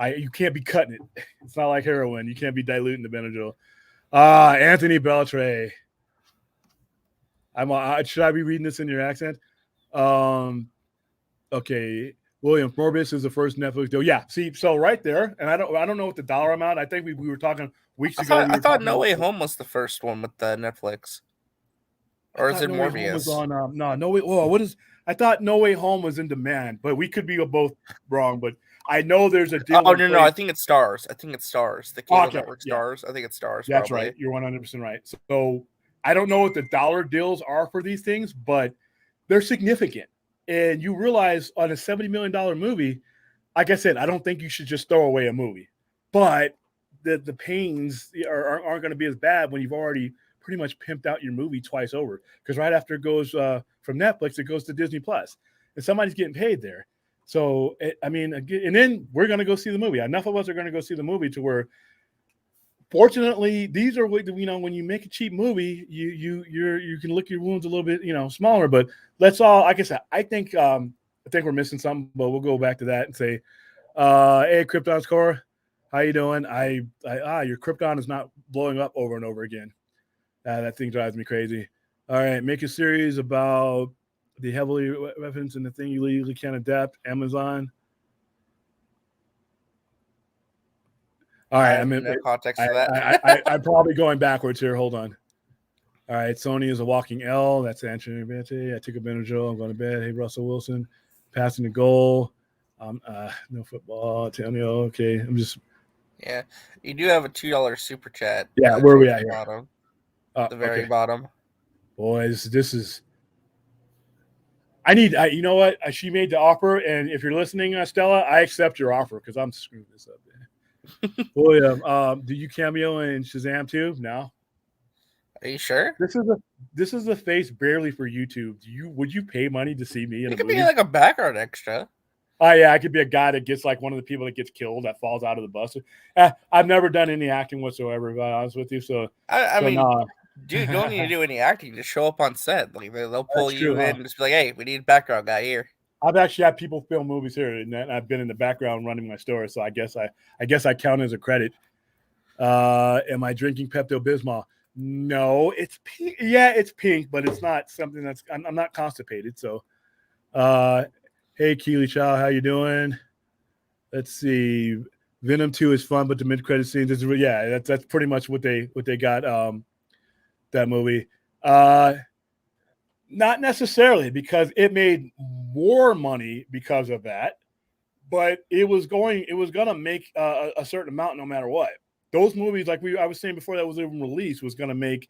You can't be cutting it. It's not like heroin. You can't be diluting the Benadryl. Anthony Beltray. Should I be reading this in your accent? Okay. William, Morbius is the first Netflix deal. Yeah, see, so right there, and I don't know what the dollar amount. I think we were talking weeks ago. I thought No Way Home was the first one with the Netflix, or is it No Morbius? Way Home was on No Way. Oh, what is? I thought No Way Home was in demand, but we could be both wrong. But I know there's a deal. Oh no, I think it's Stars. The cable network Stars. I think it's Stars. That's probably right. You're 100% right. So I don't know what the dollar deals are for these things, but they're significant. And you realize on a $70 million movie, like I said, I don't think you should just throw away a movie. But the pains aren't going to be as bad when you've already pretty much pimped out your movie twice over. Because right after it goes from Netflix, it goes to Disney Plus, and somebody's getting paid there. So, and then we're going to go see the movie. Enough of us are going to go see the movie to where, fortunately, these are when you make a cheap movie, you can lick your wounds a little bit smaller. But let's all, like I said, I think we're missing something, but we'll go back to that and say, hey, Krypton's core, how you doing? Your Krypton is not blowing up over and over again. That thing drives me crazy. All right, make a series about the heavily referenced and the thing you legally can't adapt. Amazon. All right, I'm in no context for that. I'm probably going backwards here. Hold on. All right, Sony is a walking L. That's Anthony Bante. I took a Benadryl. I'm going to bed. Hey, Russell Wilson, passing the goal. No football, Antonio. Okay, I'm just Yeah, you do have a $2 super chat. Where are we Towards at the here? bottom, the Okay, very bottom. boys, this is. You know what? She made the offer, and if you're listening, Stella, I accept your offer because I'm screwing this up. William, do you cameo in Shazam too? No. Are you sure? This is the face barely for YouTube. Would you pay money to see me in You a could be movie? like a background extra. Oh yeah, I could be a guy that gets like one of the people that gets killed that falls out of the bus. I've never done any acting whatsoever, to be honest with you. I So mean, no, dude, don't need to do any acting. Just show up on set. Like they'll pull that's true, you huh? in and just be like, "Hey, we need a background guy here." I've actually had people film movies here, and I've been in the background running my store. So I guess I count as a credit. Am I drinking Pepto Bismol? No, it's pink. Yeah, it's pink, but it's not something that's. I'm not constipated. So, hey, Keely Chow, how you doing? Let's see. Venom 2 is fun, but the mid credit scenes is that's pretty much what they got. That movie. Not necessarily because it made more money because of that, but it was gonna make a certain amount no matter what. Those movies, like I was saying before, that was even released, was gonna make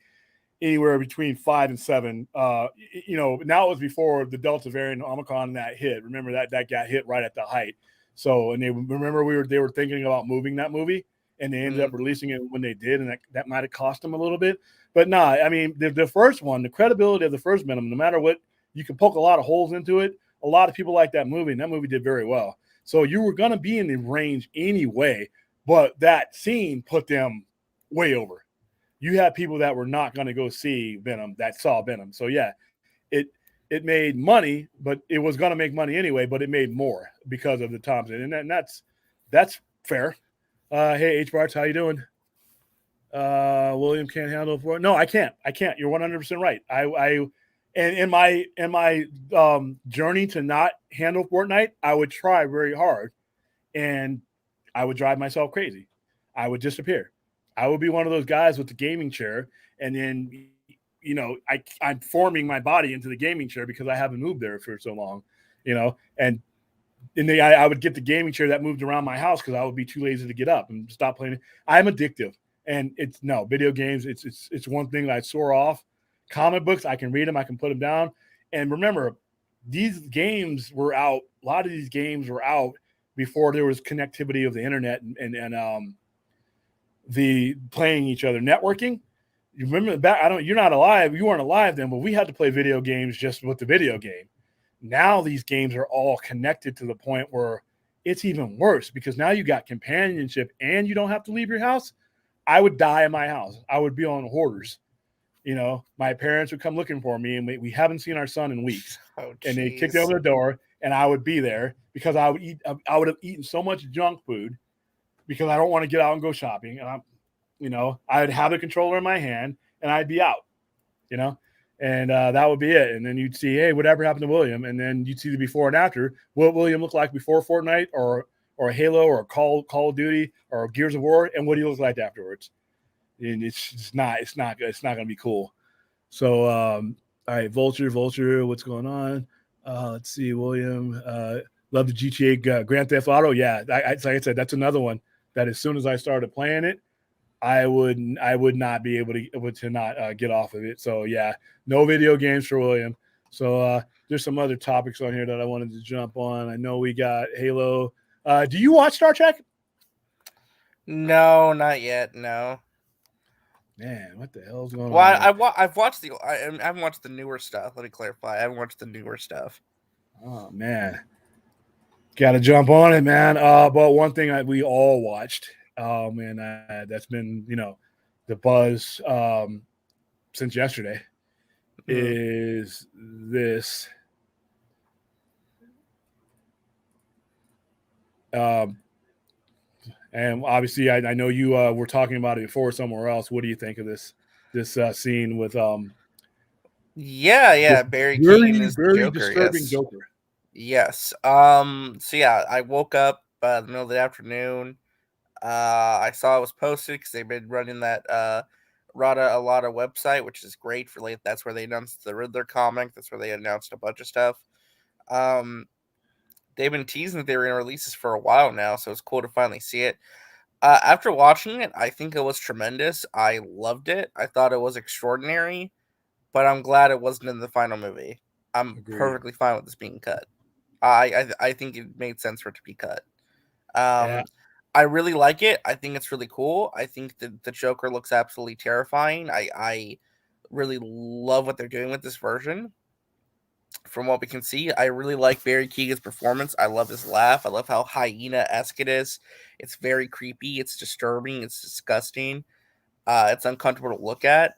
anywhere between 5 and 7. Now it was before the Delta variant, Omicron, and that hit. Remember that got hit right at the height. So, and they were thinking about moving that movie, and they ended up releasing it when they did, and that might have cost them a little bit. But nah, I mean, the first one, the credibility of the first Venom, no matter what, you can poke a lot of holes into it. A lot of people like that movie, and that movie did very well. So you were going to be in the range anyway, but that scene put them way over. You had people that were not going to go see Venom that saw Venom. So yeah, it it made money, but it was going to make money anyway, but it made more because of the Thompson, and that's fair. Hey H Barts, how you doing? William can't handle it. No, I can't. You're 100% right. And in my journey to not handle Fortnite, I would try very hard, and I would drive myself crazy. I would disappear. I would be one of those guys with the gaming chair, and then I'm forming my body into the gaming chair because I haven't moved there for so long, and I would get the gaming chair that moved around my house because I would be too lazy to get up and stop playing. I'm addictive, and it's no video games. It's one thing that I soar off. Comic books, I can read them, I can put them down, and remember, these games were out. A lot of these games were out before there was connectivity of the internet and the playing each other, networking. You remember back? You're not alive. You weren't alive then, but we had to play video games just with the video game. Now these games are all connected to the point where it's even worse because now you got companionship and you don't have to leave your house. I would die in my house. I would be on hoarders. My parents would come looking for me, and we haven't seen our son in weeks. Oh, And they kicked jeez. over the door, and I would be there because I would have eaten so much junk food because I don't want to get out and go shopping. And I'd have the controller in my hand, and I'd be out. You know, and that would be it. And then you'd see, hey, whatever happened to William? And then you'd see the before and after. What William looked like before Fortnite, or Halo, or Call of Duty, or Gears of War, and what he looks like afterwards. And it's not going to be cool. So, all right, Vulture, what's going on? Let's see, William. Love the GTA Grand Theft Auto. Yeah, like I said, that's another one that as soon as I started playing it, I would not be able to not get off of it. So yeah, no video games for William. So there's some other topics on here that I wanted to jump on. I know we got Halo. Do you watch Star Trek? No, not yet. No. Man, what the hell's going Well, on here? I've watched I haven't watched the newer stuff. Let me clarify. I haven't watched the newer stuff. Oh man, got to jump on it, man. But one thing we all watched, and that's been the buzz since yesterday is this. And obviously, I know you were talking about it before somewhere else. What do you think of this scene with Yeah, this Barry Keegan very is the very Joker. disturbing Yes, Joker? yes. So yeah, I woke up in the middle of the afternoon. I saw it was posted because they've been running that Rada Alada website, which is great for that's where they announced the Riddler comic. That's where they announced a bunch of stuff. Um, they've been teasing that they were going to release this for a while now, so it's cool to finally see it. After watching it, I think it was tremendous. I loved it. I thought it was extraordinary, but I'm glad it wasn't in the final movie. I'm Agreed. perfectly fine with this being cut. I think it made sense for it to be cut. Yeah. I really like it. I think it's really cool. I think that the Joker looks absolutely terrifying. I really love what they're doing with this version. From what we can see, I really like Barry Keoghan's performance. I love his laugh. I love how hyena-esque it is. It's very creepy. It's disturbing. It's disgusting. It's uncomfortable to look at.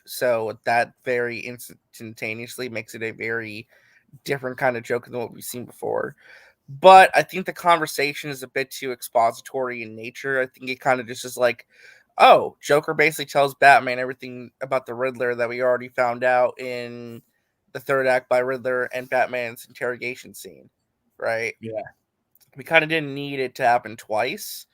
So that very instantaneously makes it a very different kind of Joker than what we've seen before. But I think the conversation is a bit too expository in nature. I think it kind of just is like, oh, Joker basically tells Batman everything about the Riddler that we already found out in the third act by Riddler and Batman's interrogation scene, right? Yeah. We kind of didn't need it to happen twice.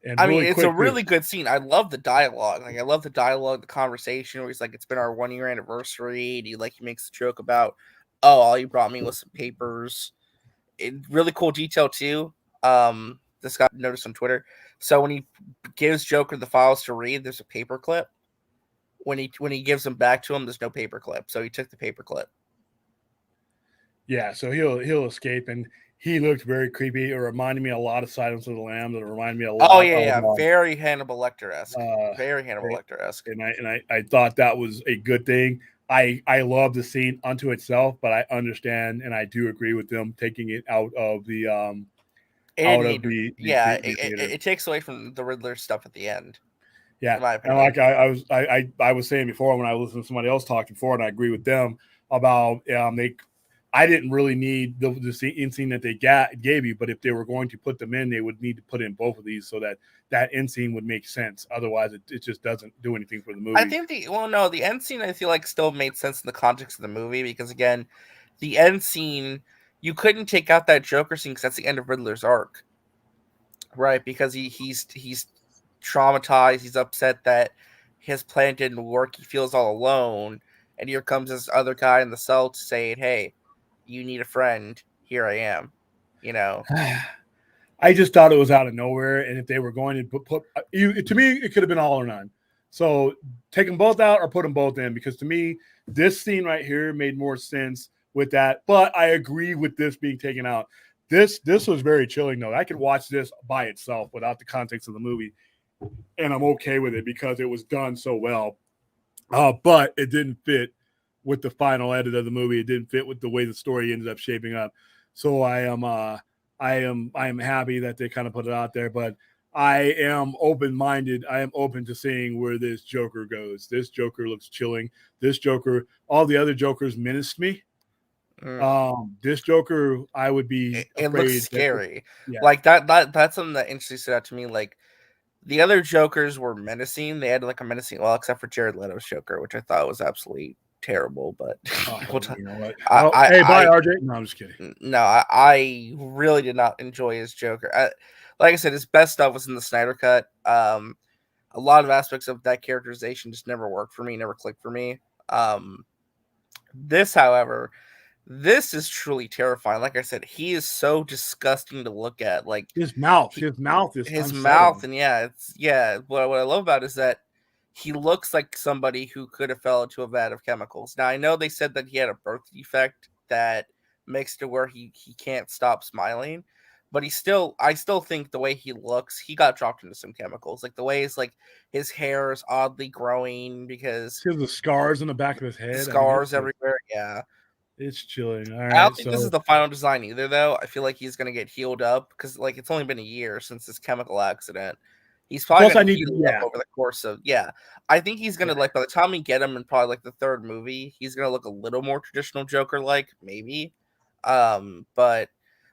And I mean, really it's a quick too. really good scene. I love the dialogue. Like, I love the dialogue, the conversation where he's like, "It's been our 1 year anniversary." And he makes a joke about, "Oh, all you brought me was some papers." Really cool detail too. This got noticed on Twitter. So when he gives Joker the files to read, there's a paper clip. When he gives them back to him, there's no paper clip. So he took the paper clip. Yeah, so he'll escape, and he looked very creepy. It reminded me a lot of Silence of the Lambs. It reminded me a Oh lot yeah, of yeah, very Hannibal Lecter esque. uh, Very Hannibal and Lecter esque. I thought that was a good thing. I love the scene unto itself, but I understand and I do agree with them taking it out of the Yeah, theater. it takes away from the Riddler stuff at the end, Yeah, in my and opinion. like I was saying before when I listened to somebody else talk before, and I agree with them about I didn't really need the scene that they gave you, but if they were going to put them in, they would need to put in both of these so that end scene would make sense. Otherwise, it just doesn't do anything for the I movie. think the end scene I feel like still made sense in the context of the movie because again, the end scene you couldn't take out that Joker scene because that's the end of Riddler's arc, right? Because he's traumatized, he's upset that his plan didn't work, he feels all alone, and here comes this other guy in the cell to say, "Hey, you need a friend. Here I am." You know, I just thought it was out of nowhere, and if they were going to put you, to me, it could have been all or none. So take them both out or put them both in, because to me, this scene right here made more sense with that. But I agree with this being taken out. This was very chilling though. I could watch this by itself without the context of the movie, and I'm okay with it because it was done so well. But it didn't fit with the final edit of the movie. It didn't fit with the way the story ended up shaping up. So I am happy that they kind of put it out there, but I am open minded. I am open to seeing where this Joker goes. This Joker looks chilling. This Joker, all the other Jokers menaced me. mm. This Joker, I would be It looks afraid that scary. yeah, Like that's something that interesting stood out to me. Like the other Jokers were menacing. They had like a menacing, well, except for Jared Leto's Joker, which I thought was absolutely terrible. But we'll talk, you know what? I, Well, I, hey, bye, I, RJ. No, I'm just kidding. no, I really did not enjoy his Joker. Like I said, his best stuff was in the Snyder Cut. A lot of aspects of that characterization just never worked for me, never clicked for me. Um, this, however, this is truly terrifying. Like I said, he is so disgusting to look at. Like he, His mouth is his mouth, unsettling. and what I love about it is that he looks like somebody who could have fell into a vat of chemicals. Now I know they said that he had a birth defect that makes it to where he can't stop smiling, but I still think the way he looks, he got dropped into some chemicals. Like the way his hair is oddly growing because He has the scars in the back of his the head. I mean, scars everywhere. Yeah. it's chilling. All I don't right, think this is so the final design either, though. I feel like he's gonna get healed up because, like, it's only been a year since this chemical accident. He's probably plus I gonna need to heal up yeah. over the course of I think he's gonna like by the time we get him in probably like the third movie, he's gonna look a little more traditional Joker like maybe. But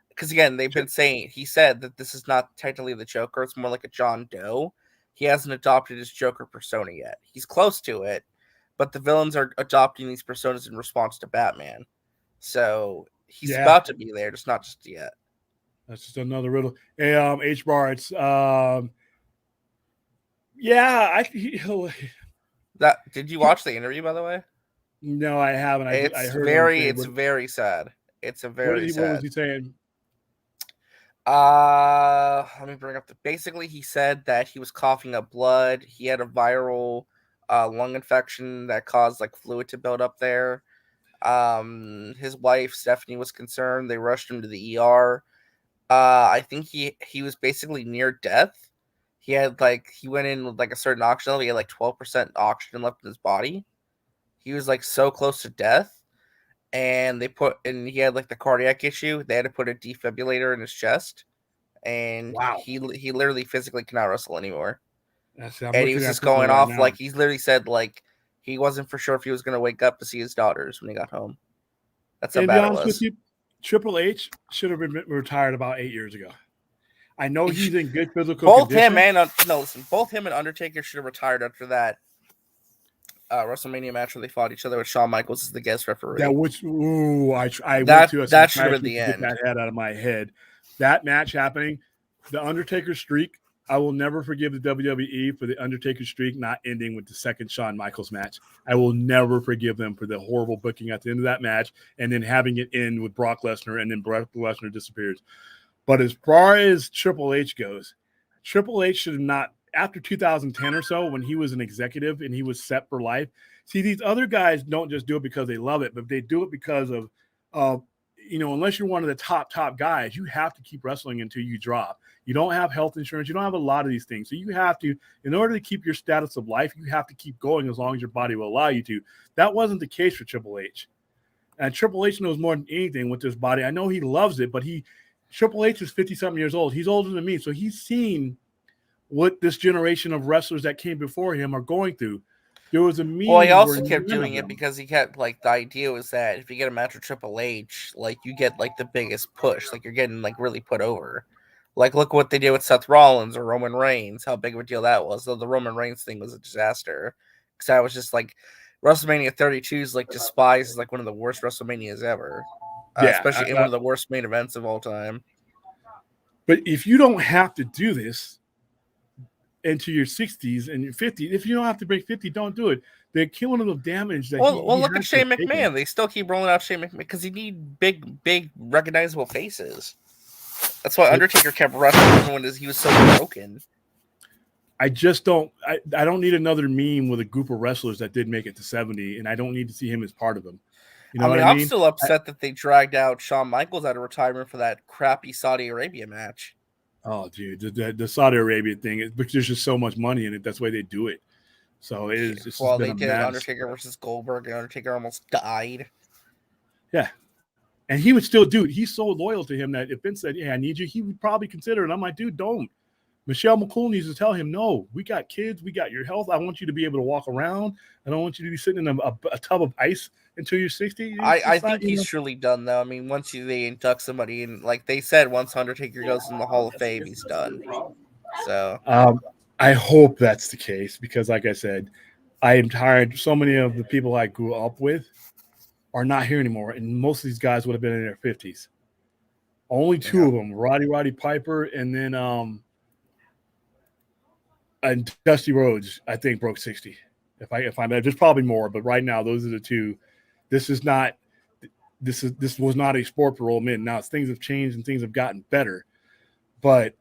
because again, he said that this is not technically the Joker; it's more like a John Doe. He hasn't adopted his Joker persona yet. He's close to it, but the villains are adopting these personas in response to Batman. So he's Yeah, about to be there, just not just yet. that's just another riddle. Hey, H bar, it's yeah, That did you watch the interview by the way? no, I haven't. I heard him say It's very sad. It's a what very is he? What was sad. he saying? Let me bring up basically he said that he was coughing up blood. He had a viral lung infection that caused like fluid to build up there. His wife Stephanie was concerned. They rushed him to the ER. I think he was basically near death. He went in with like a certain oxygen level. He had like 12% oxygen left in his body. He was like so close to death, and he had like the cardiac issue. They had to put a defibrillator in his chest, and Wow. he literally physically cannot wrestle anymore. I'm And he looking was at just something going right off now. like he's literally said like he wasn't for sure if he was going to wake up to see his daughters when he got home. That's how And to be bad it honest with was. you, Triple H should have been retired about 8 years ago. I know he's in good physical Both condition. both him and Undertaker should have retired after that WrestleMania match where they fought each other with Shawn Michaels as the guest referee. That was I that went to a that should have been the to get end. that head out of my head. That match happening, the Undertaker streak. I will never forgive the WWE for the Undertaker streak not ending with the second Shawn Michaels match. I will never forgive them for the horrible booking at the end of that match and then having it end with Brock Lesnar and then Brock Lesnar disappears. But as far as Triple H goes, Triple H should have not, after 2010 or so, when he was an executive and he was set for life. See, these other guys don't just do it because they love it, but they do it because of, unless you're one of the top guys, you have to keep wrestling until you drop. You don't have health insurance. You don't have a lot of these things. So you have to, in order to keep your status of life, you have to keep going as long as your body will allow you to. That wasn't the case for Triple H. And Triple H knows more than anything with this body. I know he loves it, but Triple H is 50-something years old. He's older than me. So he's seen what this generation of wrestlers that came before him are going through. There was a meme. Well, he also kept doing it because he kept like the idea was that if you get a match with Triple H, like you get like the biggest push, like you're getting like really put over. Like look what they did with Seth Rollins or Roman Reigns, how big of a deal that was. Though the Roman Reigns thing was a disaster because I was just like WrestleMania 32 is like despised as like one of the worst WrestleManias ever, especially in one of the worst main events of all time. But if you don't have to do this into your 60s and your 50s, if you don't have to break 50, don't do it. They're killing him of damage. That well, look at Shane McMahon. They still keep rolling out Shane McMahon because you need big, recognizable faces. That's why Undertaker kept wrestling even when he was so broken. I just don't. I don't need another meme with a group of wrestlers that did make it to 70, and I don't need to see him as part of them. You know what I mean? I'm still upset that they dragged out Shawn Michaels out of retirement for that crappy Saudi Arabia match. Oh, dude, the Saudi Arabia thing is because there's just so much money in it. That's why they do it. So it is. It's well, they did Undertaker versus Goldberg, and Undertaker almost died. Yeah, and he would still do it. He's so loyal to him that if Vince said, "Yeah, I need you," he would probably consider it. I'm like, dude, don't. Michelle McCool needs to tell him, no, we got kids, we got your health. I want you to be able to walk around. I don't want you to be sitting in a tub of ice until you're 60. I think he's truly done, though. I mean, once they induct somebody, and like they said, once Undertaker goes in the Hall of Fame, he's done. So I hope that's the case because, like I said, I am tired. So many of the people I grew up with are not here anymore, and most of these guys would have been in their 50s. Only two of them, Roddy Piper, and then and Dusty Rhodes, I think, broke 60. If I'm there's probably more, but right now those are the two. This was not a sport for old men. Now things have changed and things have gotten better, but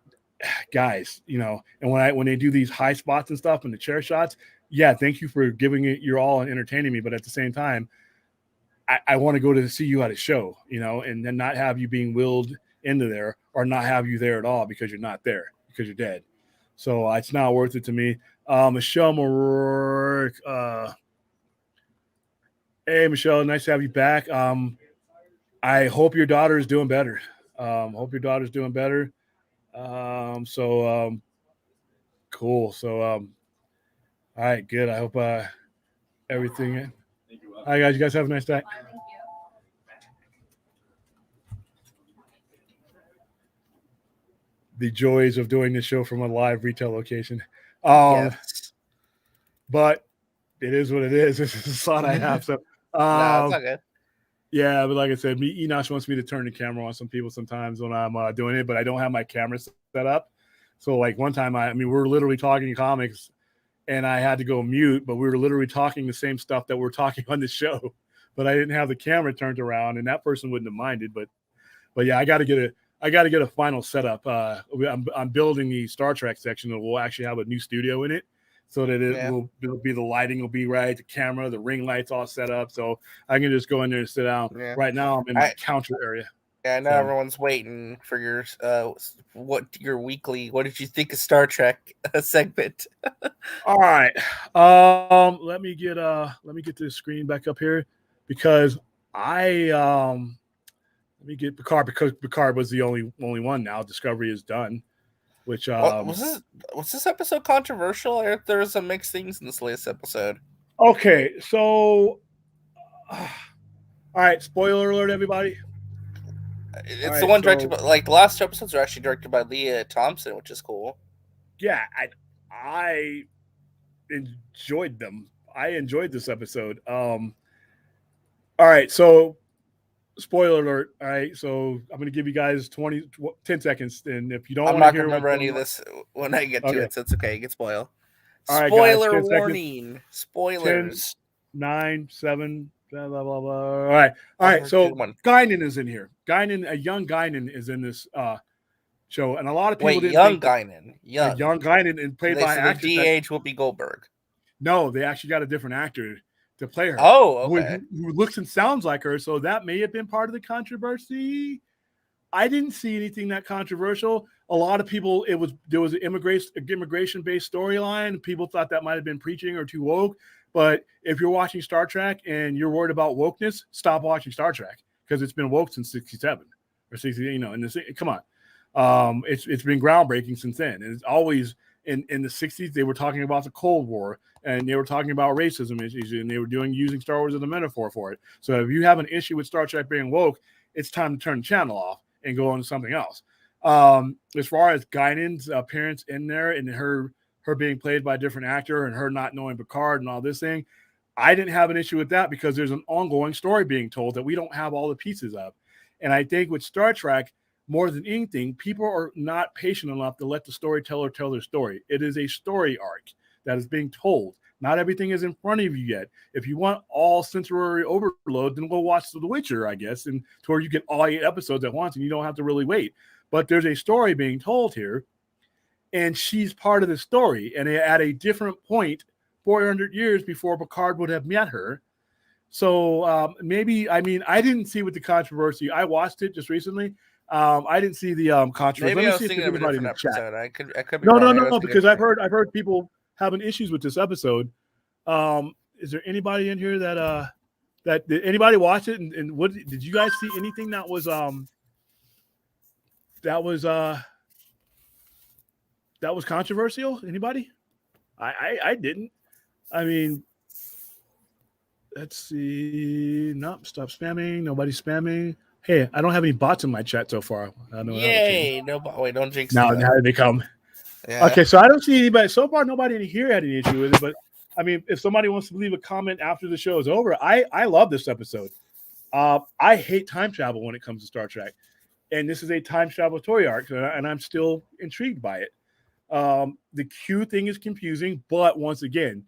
guys, and when they do these high spots and stuff and the chair shots, yeah, thank you for giving it your all and entertaining me, but at the same time, I want to go to see you at a show, and then not have you being willed into there or not have you there at all because you're not there because you're dead. So it's not worth it to me. Michelle Marourke. Hey, Michelle, nice to have you back. I hope your daughter is doing better. Cool. So, all right, good. I hope everything. Hi, guys. You guys have a nice day. The joys of doing this show from a live retail location. yes. But it is what it is. This is the slot I have. So, no, it's not good. Yeah, but like I said, Enosh wants me to turn the camera on some people sometimes when I'm doing it, but I don't have my camera set up. So, like one time, we're literally talking comics, and I had to go mute, but we were literally talking the same stuff that we're talking on the show, but I didn't have the camera turned around, and that person wouldn't have minded. But yeah, I got to get I got to get a final setup. I'm building the Star Trek section that will actually have a new studio in it, so that it'll be the lighting will be right, the camera, the ring lights all set up, so I can just go in there and sit down. Yeah. Right now, I'm in my counter area. Yeah, I know everyone's waiting for your what did you think of Star Trek segment? All right. Let me get the screen back up here because let me get Picard because Picard was the only one now. Discovery is done. Which was this episode controversial? There was some mixed things in this latest episode. Okay, so all right, spoiler alert, everybody. It's the one directed by, like, the last two episodes are actually directed by Leah Thompson, which is cool. Yeah, I enjoyed them. I enjoyed this episode. All right, so spoiler alert. All right, so I'm going to give you guys 10 seconds, and if you don't want to hear, I'm not going to remember any of this when I get to it, so it's okay. You can spoil. All right, spoiler guys, warning. Seconds. Spoilers. 10, 9, 7, blah blah blah blah. All right. So Guinan is in here. A young Guinan is in this show, and a lot of people young Guinan, and played by actor. DH Whoopi Goldberg. No, they actually got a different actor to play her. Oh, okay. Who looks and sounds like her, so that may have been part of the controversy. I didn't see anything that controversial. A lot of people, there was an immigration-based storyline. People thought that might have been preaching or too woke. But if you're watching Star Trek and you're worried about wokeness, stop watching Star Trek because it's been woke since '67 or '60. You know, come on, it's been groundbreaking since then. And it's always in the '60s they were talking about the Cold War and they were talking about racism issues and they were using Star Wars as a metaphor for it. So if you have an issue with Star Trek being woke, it's time to turn the channel off and go on to something else. As far as Guinan's appearance in there and her being played by a different actor and her not knowing Picard and all this thing, I didn't have an issue with that because there's an ongoing story being told that we don't have all the pieces of. And I think with Star Trek, more than anything, people are not patient enough to let the storyteller tell their story. It is a story arc that is being told. Not everything is in front of you yet. If you want all sensory overload, then go watch The Witcher, I guess, and to where you get all 8 episodes at once and you don't have to really wait. But there's a story being told here, and she's part of the story. And at a different point, 400 years before Picard would have met her. So I didn't see with the controversy. I watched it just recently. I didn't see the controversy. Maybe I was thinking of a different episode. I could be no, because I've heard people having issues with this episode. Is there anybody in here that did anybody watch it? And what did you guys see anything that was controversial? Anybody? I didn't. I mean, let's see. Nope, stop spamming. Nobody's spamming. Hey, I don't have any bots in my chat so far. I don't know. Yay! No, wait, don't jinx it. Now they come. Yeah. Okay, so I don't see anybody so far. Nobody in here had any issue with it, but I mean, if somebody wants to leave a comment after the show is over, I love this episode. I hate time travel when it comes to Star Trek, and this is a time travel story arc, and I'm still intrigued by it. The Q thing is confusing, but once again,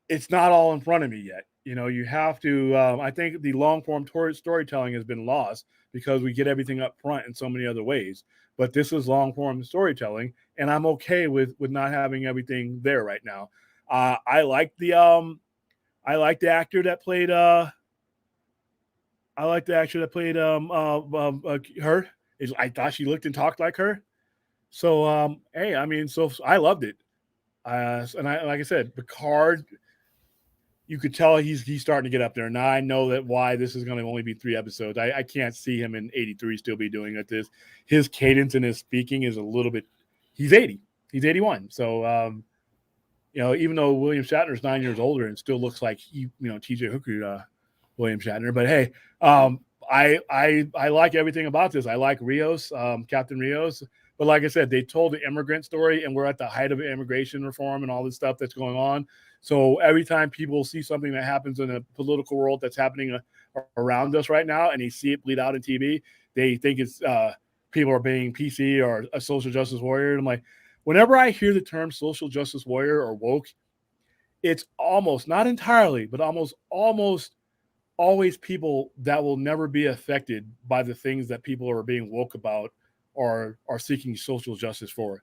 it's not all in front of me yet. You know, you have to. I think the long form storytelling has been lost because we get everything up front in so many other ways. But this is long form storytelling, and I'm okay with not having everything there right now. I like the actor that played her. I thought she looked and talked like her. So hey, I mean, so I loved it. And like I said, Picard, you could tell he's starting to get up there. Now I know that why this is going to only be 3 episodes. I can't see him in 83 still be doing it. His cadence and his speaking is a little bit. He's 80. He's 81. So even though William Shatner is 9 years older and still looks like T.J. Hooker, William Shatner. But hey, I like everything about this. I like Rios, Captain Rios. But like I said, they told the immigrant story, and we're at the height of immigration reform and all this stuff that's going on. So every time people see something that happens in a political world that's happening around us right now, and they see it bleed out in TV, they think it's people are being PC or a social justice warrior. And I'm like, whenever I hear the term social justice warrior or woke, it's almost, not entirely, but almost always people that will never be affected by the things that people are being woke about or are seeking social justice for.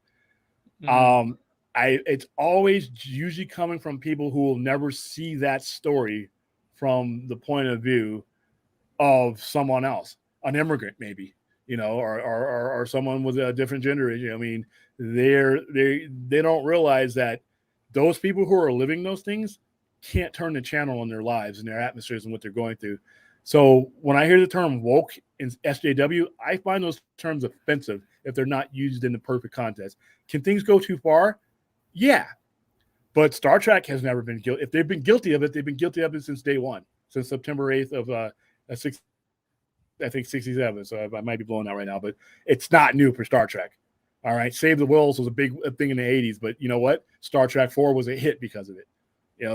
Mhm. It's always usually coming from people who will never see that story from the point of view of someone else, an immigrant maybe, or someone with a different gender. I mean, they don't realize that those people who are living those things can't turn the channel on their lives and their atmospheres and what they're going through. So when I hear the term woke in SJW, I find those terms offensive if they're not used in the perfect context. Can things go too far? Yeah, but Star Trek has never been guilty. If they've been guilty of it, they've been guilty of it since day one, since September 8th of I think 67. So I might be blowing out right now, but it's not new for Star Trek. All right, Save the Worlds was a big thing in the 80s, but you know what? Star Trek 4 was a hit because of it.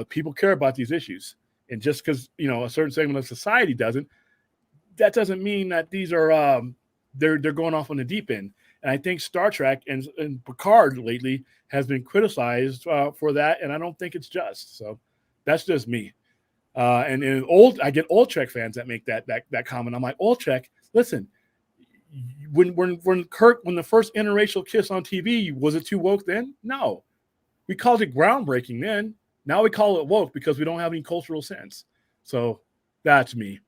People care about these issues, and just because a certain segment of society doesn't, that doesn't mean that these are they're going off on the deep end. And I think Star Trek and Picard lately has been criticized for that, and I don't think it's just. So that's just me. And I get old Trek fans that make that comment. I'm like, old Trek, listen, when the first interracial kiss on TV, was it too woke then? No, we called it groundbreaking then. Now we call it woke because we don't have any cultural sense. So that's me.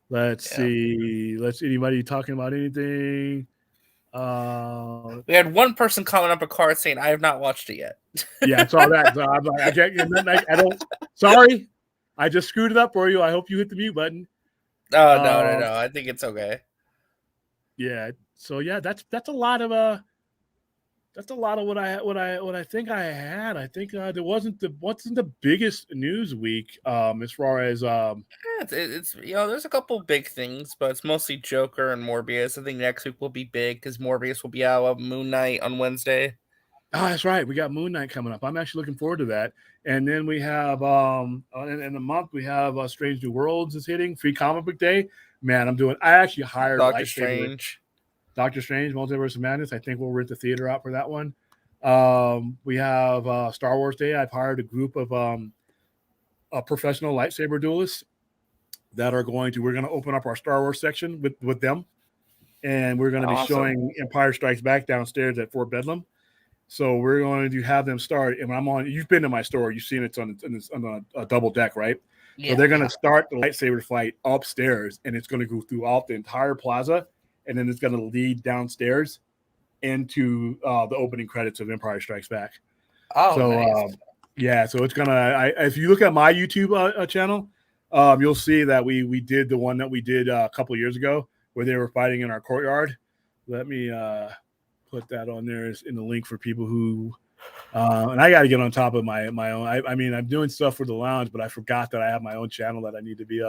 Let's see. Anybody talking about anything? We had one person comment up a card saying, "I have not watched it yet." Yeah, I saw that. So I'm like, I don't. Sorry, I just screwed it up for you. I hope you hit the mute button. Oh no! I think it's okay. Yeah. So yeah, that's a lot of what I think I had. I think there wasn't the biggest news week as far as it's there's a couple big things, but it's mostly Joker and Morbius. I think next week will be big because Morbius will be out of Moon Knight on Wednesday. Oh, that's right. We got Moon Knight coming up. I'm actually looking forward to that. And then we have in the month we have Strange New Worlds is hitting Free Comic Book Day. Man, I actually hired Doctor Strange, Multiverse of Madness. I think we'll rent the theater out for that one. We have Star Wars Day. I've hired a group of professional lightsaber duelists that we're going to open up our Star Wars section with them, and we're going to be showing Empire Strikes Back downstairs at Fort Bedlam. So we're going to have them start, and you've been to my store, you've seen it's on a double deck, right? Yeah, so they're going to start the lightsaber fight upstairs, and it's going to go throughout the entire plaza, and then it's going to lead downstairs into the opening credits of Empire Strikes Back. Oh, so nice. Yeah, so it's gonna. If you look at my YouTube channel, you'll see that we did the one that we did a couple of years ago where they were fighting in our courtyard. Let me put that on there in the link for people who. And I got to get on top of my own. I mean, I'm doing stuff for the lounge, but I forgot that I have my own channel that I need to be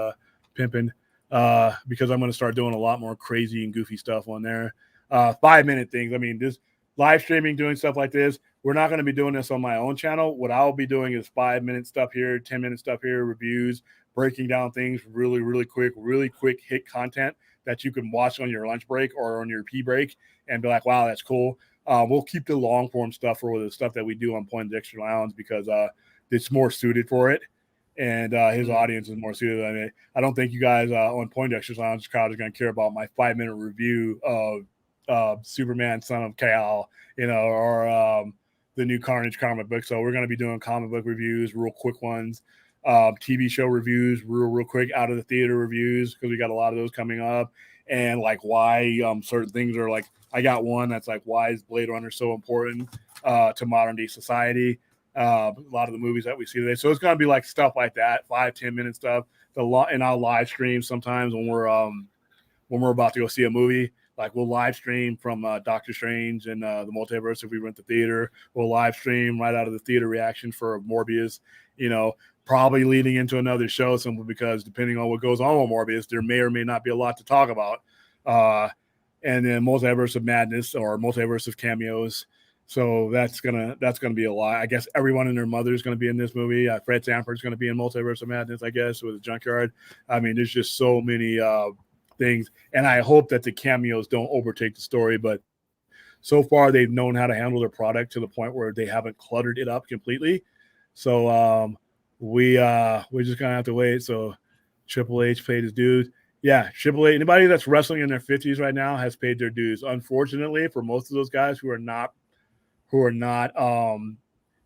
pimping because I'm going to start doing a lot more crazy and goofy stuff on there. 5-minute things. I mean, this live streaming, doing stuff like this. We're not going to be doing this on my own channel. What I'll be doing is 5-minute stuff here, 10-minute stuff here, reviews, breaking down things really, really quick hit content that you can watch on your lunch break or on your pee break and be like, wow, that's cool. We'll keep the long form stuff for the stuff that we do on Poindexter Lounge because it's more suited for it. And his audience is more suited. I mean, I don't think you guys on Poindexter's Lounge crowd is going to care about my 5-minute review of Superman, Son of Kal, or the new Carnage comic book. So we're going to be doing comic book reviews, real quick ones, TV show reviews, real quick, out of the theater reviews, because we got a lot of those coming up, and like why certain things are like. I got one that's like, why is Blade Runner so important to modern day society? A lot of the movies that we see today. So it's going to be like stuff like that, 5-10 minute stuff. And I'll live stream sometimes when we're about to go see a movie. Like we'll live stream from Doctor Strange and the Multiverse if we rent the theater. We'll live stream right out of the theater reaction for Morbius. Probably leading into another show simply because depending on what goes on with Morbius, there may or may not be a lot to talk about. And then Multiverse of Madness or Multiverse of Cameos. So that's gonna be a lot. I guess everyone and their mother is gonna be in this movie. Fred Sanford's gonna be in Multiverse of Madness, I guess, with the Junkyard. I mean, there's just so many things, and I hope that the cameos don't overtake the story. But so far, they've known how to handle their product to the point where they haven't cluttered it up completely. So we're just gonna have to wait. So Triple H paid his dues. Yeah, Triple H. Anybody that's wrestling in their 50s right now has paid their dues. Unfortunately, for most of those guys who are not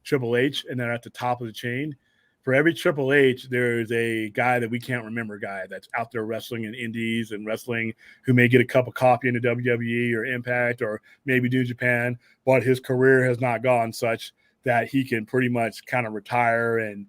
Triple H and they're at the top of the chain, for every Triple H, there's a guy that we can't remember, guy that's out there wrestling in indies and wrestling who may get a cup of coffee in the WWE or Impact or maybe New Japan, but his career has not gone such that he can pretty much kind of retire and,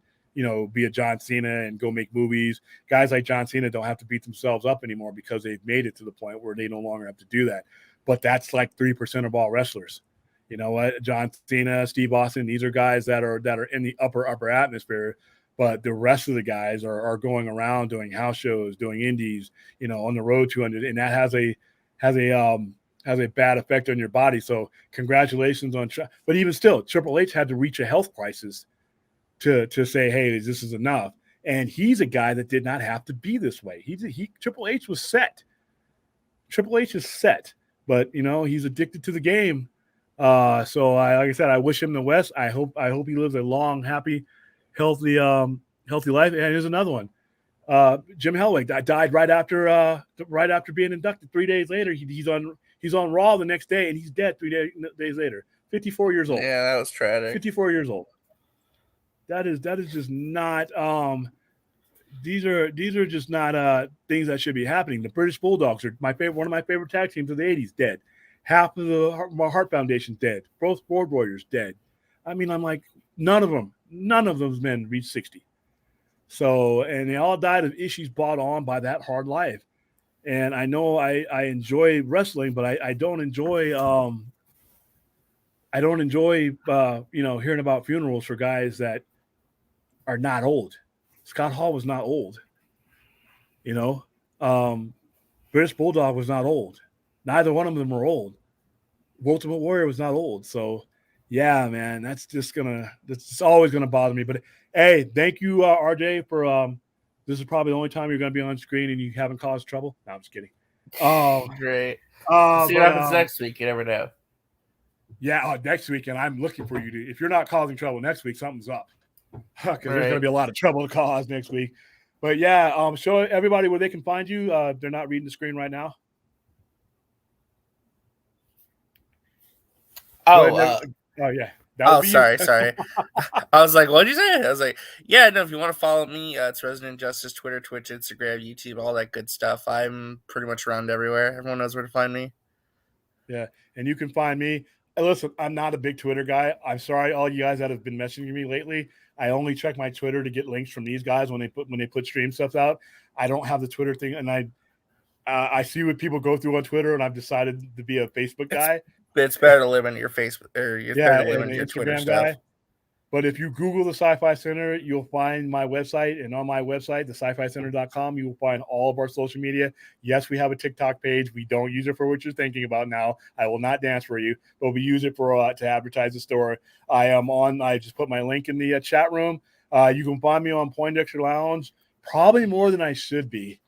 be a John Cena and go make movies. Guys like John Cena don't have to beat themselves up anymore because they've made it to the point where they no longer have to do that. But that's like 3% of all wrestlers. You know what? John Cena, Steve Austin, these are guys that are in the upper atmosphere. But the rest of the guys are going around doing house shows, doing indies, on the road 200, and that has a bad effect on your body. So congratulations on, but even still, Triple H had to reach a health crisis to say, hey, this is enough. And he's a guy that did not have to be this way. Triple H was set. Triple H is set, but he's addicted to the game. So like I said, I wish him the best. I hope he lives a long, happy, healthy life. And here's another one. Jim Hellwig died right after being inducted. 3 days later, he's on Raw the next day, and he's dead 3 days later. 54 years old. Yeah, that was tragic. 54 years old. That is just not. These are just not things that should be happening. The British Bulldogs are one of my favorite tag teams of the 80s. Dead. Half of the Heart Foundation dead. Both Board Warriors dead. I mean, I'm like, none of those men reached 60. So, and they all died of issues brought on by that hard life. And I know I enjoy wrestling, but I don't enjoy hearing about funerals for guys that are not old. Scott Hall was not old. British Bulldog was not old. Neither one of them were old. Ultimate Warrior was not old. So, yeah, man, that's always gonna bother me. But hey, thank you, RJ, for this is probably the only time you're gonna be on screen and you haven't caused trouble. No, I'm just kidding. Great. See what happens next week. You never know. Yeah, next week, and I'm looking for you to. If you're not causing trouble next week, something's up. Because there's gonna be a lot of trouble to cause next week. But yeah, show everybody where they can find you. They're not reading the screen right now. Oh yeah. Sorry. I was like, what did you say? I was like, yeah, no, if you want to follow me, it's Resident Justice, Twitter, Twitch, Instagram, YouTube, all that good stuff. I'm pretty much around everywhere. Everyone knows where to find me. Yeah, and you can find me. Listen, I'm not a big Twitter guy. I'm sorry, all you guys that have been messaging me lately. I only check my Twitter to get links from these guys when they put stream stuff out. I don't have the Twitter thing, and I see what people go through on Twitter, and I've decided to be a Facebook guy. It's better to live in your Facebook or better to live in your Twitter Instagram stuff. Guy. But if you Google the Sci Fi Center, you'll find my website. And on my website, the sci-fi-center.com, you will find all of our social media. Yes, we have a TikTok page. We don't use it for what you're thinking about now. I will not dance for you, but we use it for to advertise the store. I just put my link in the chat room. You can find me on Poindexter Lounge, probably more than I should be,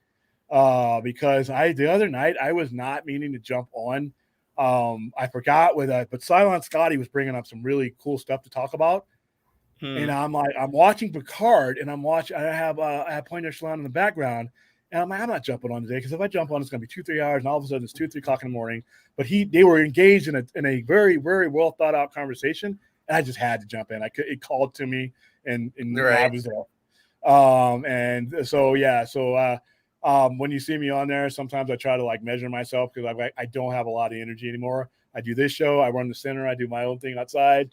because the other night I was not meaning to jump on. I forgot but Silent Scotty was bringing up some really cool stuff to talk about. And I'm watching Picard, and I have Poindexter Lounge in the background, and I'm like, I'm not jumping on today because if I jump on, it's going to be 2-3 hours, and all of a sudden it's 2-3 o'clock in the morning. But they were engaged in a very, very well thought out conversation, and I just had to jump in. It called to me, and right. I was there. And so yeah, when you see me on there, sometimes I try to like measure myself because I don't have a lot of energy anymore. I do this show, I run the center, I do my own thing outside.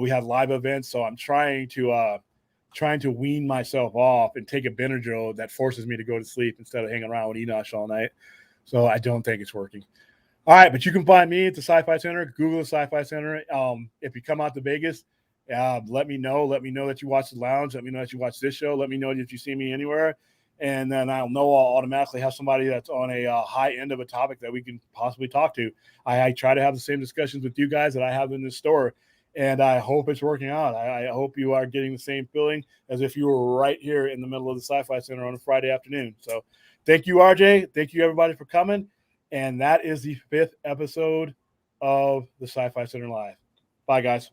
We have live events, so I'm trying to wean myself off and take a Benadryl that forces me to go to sleep instead of hanging around with Enosh all night. So I don't think it's working. All right, but you can find me at the Sci Fi Center. Google the Sci Fi Center. If you come out to Vegas, let me know. Let me know that you watch the lounge. Let me know that you watch this show. Let me know if you see me anywhere. And then I'll automatically have somebody that's on a high end of a topic that we can possibly talk to. I try to have the same discussions with you guys that I have in this store. And I hope it's working out. I hope you are getting the same feeling as if you were right here in the middle of the Sci-Fi Center on a Friday afternoon. So thank you, RJ. Thank you, everybody, for coming. And that is the 5th episode of the Sci-Fi Center Live. Bye, guys.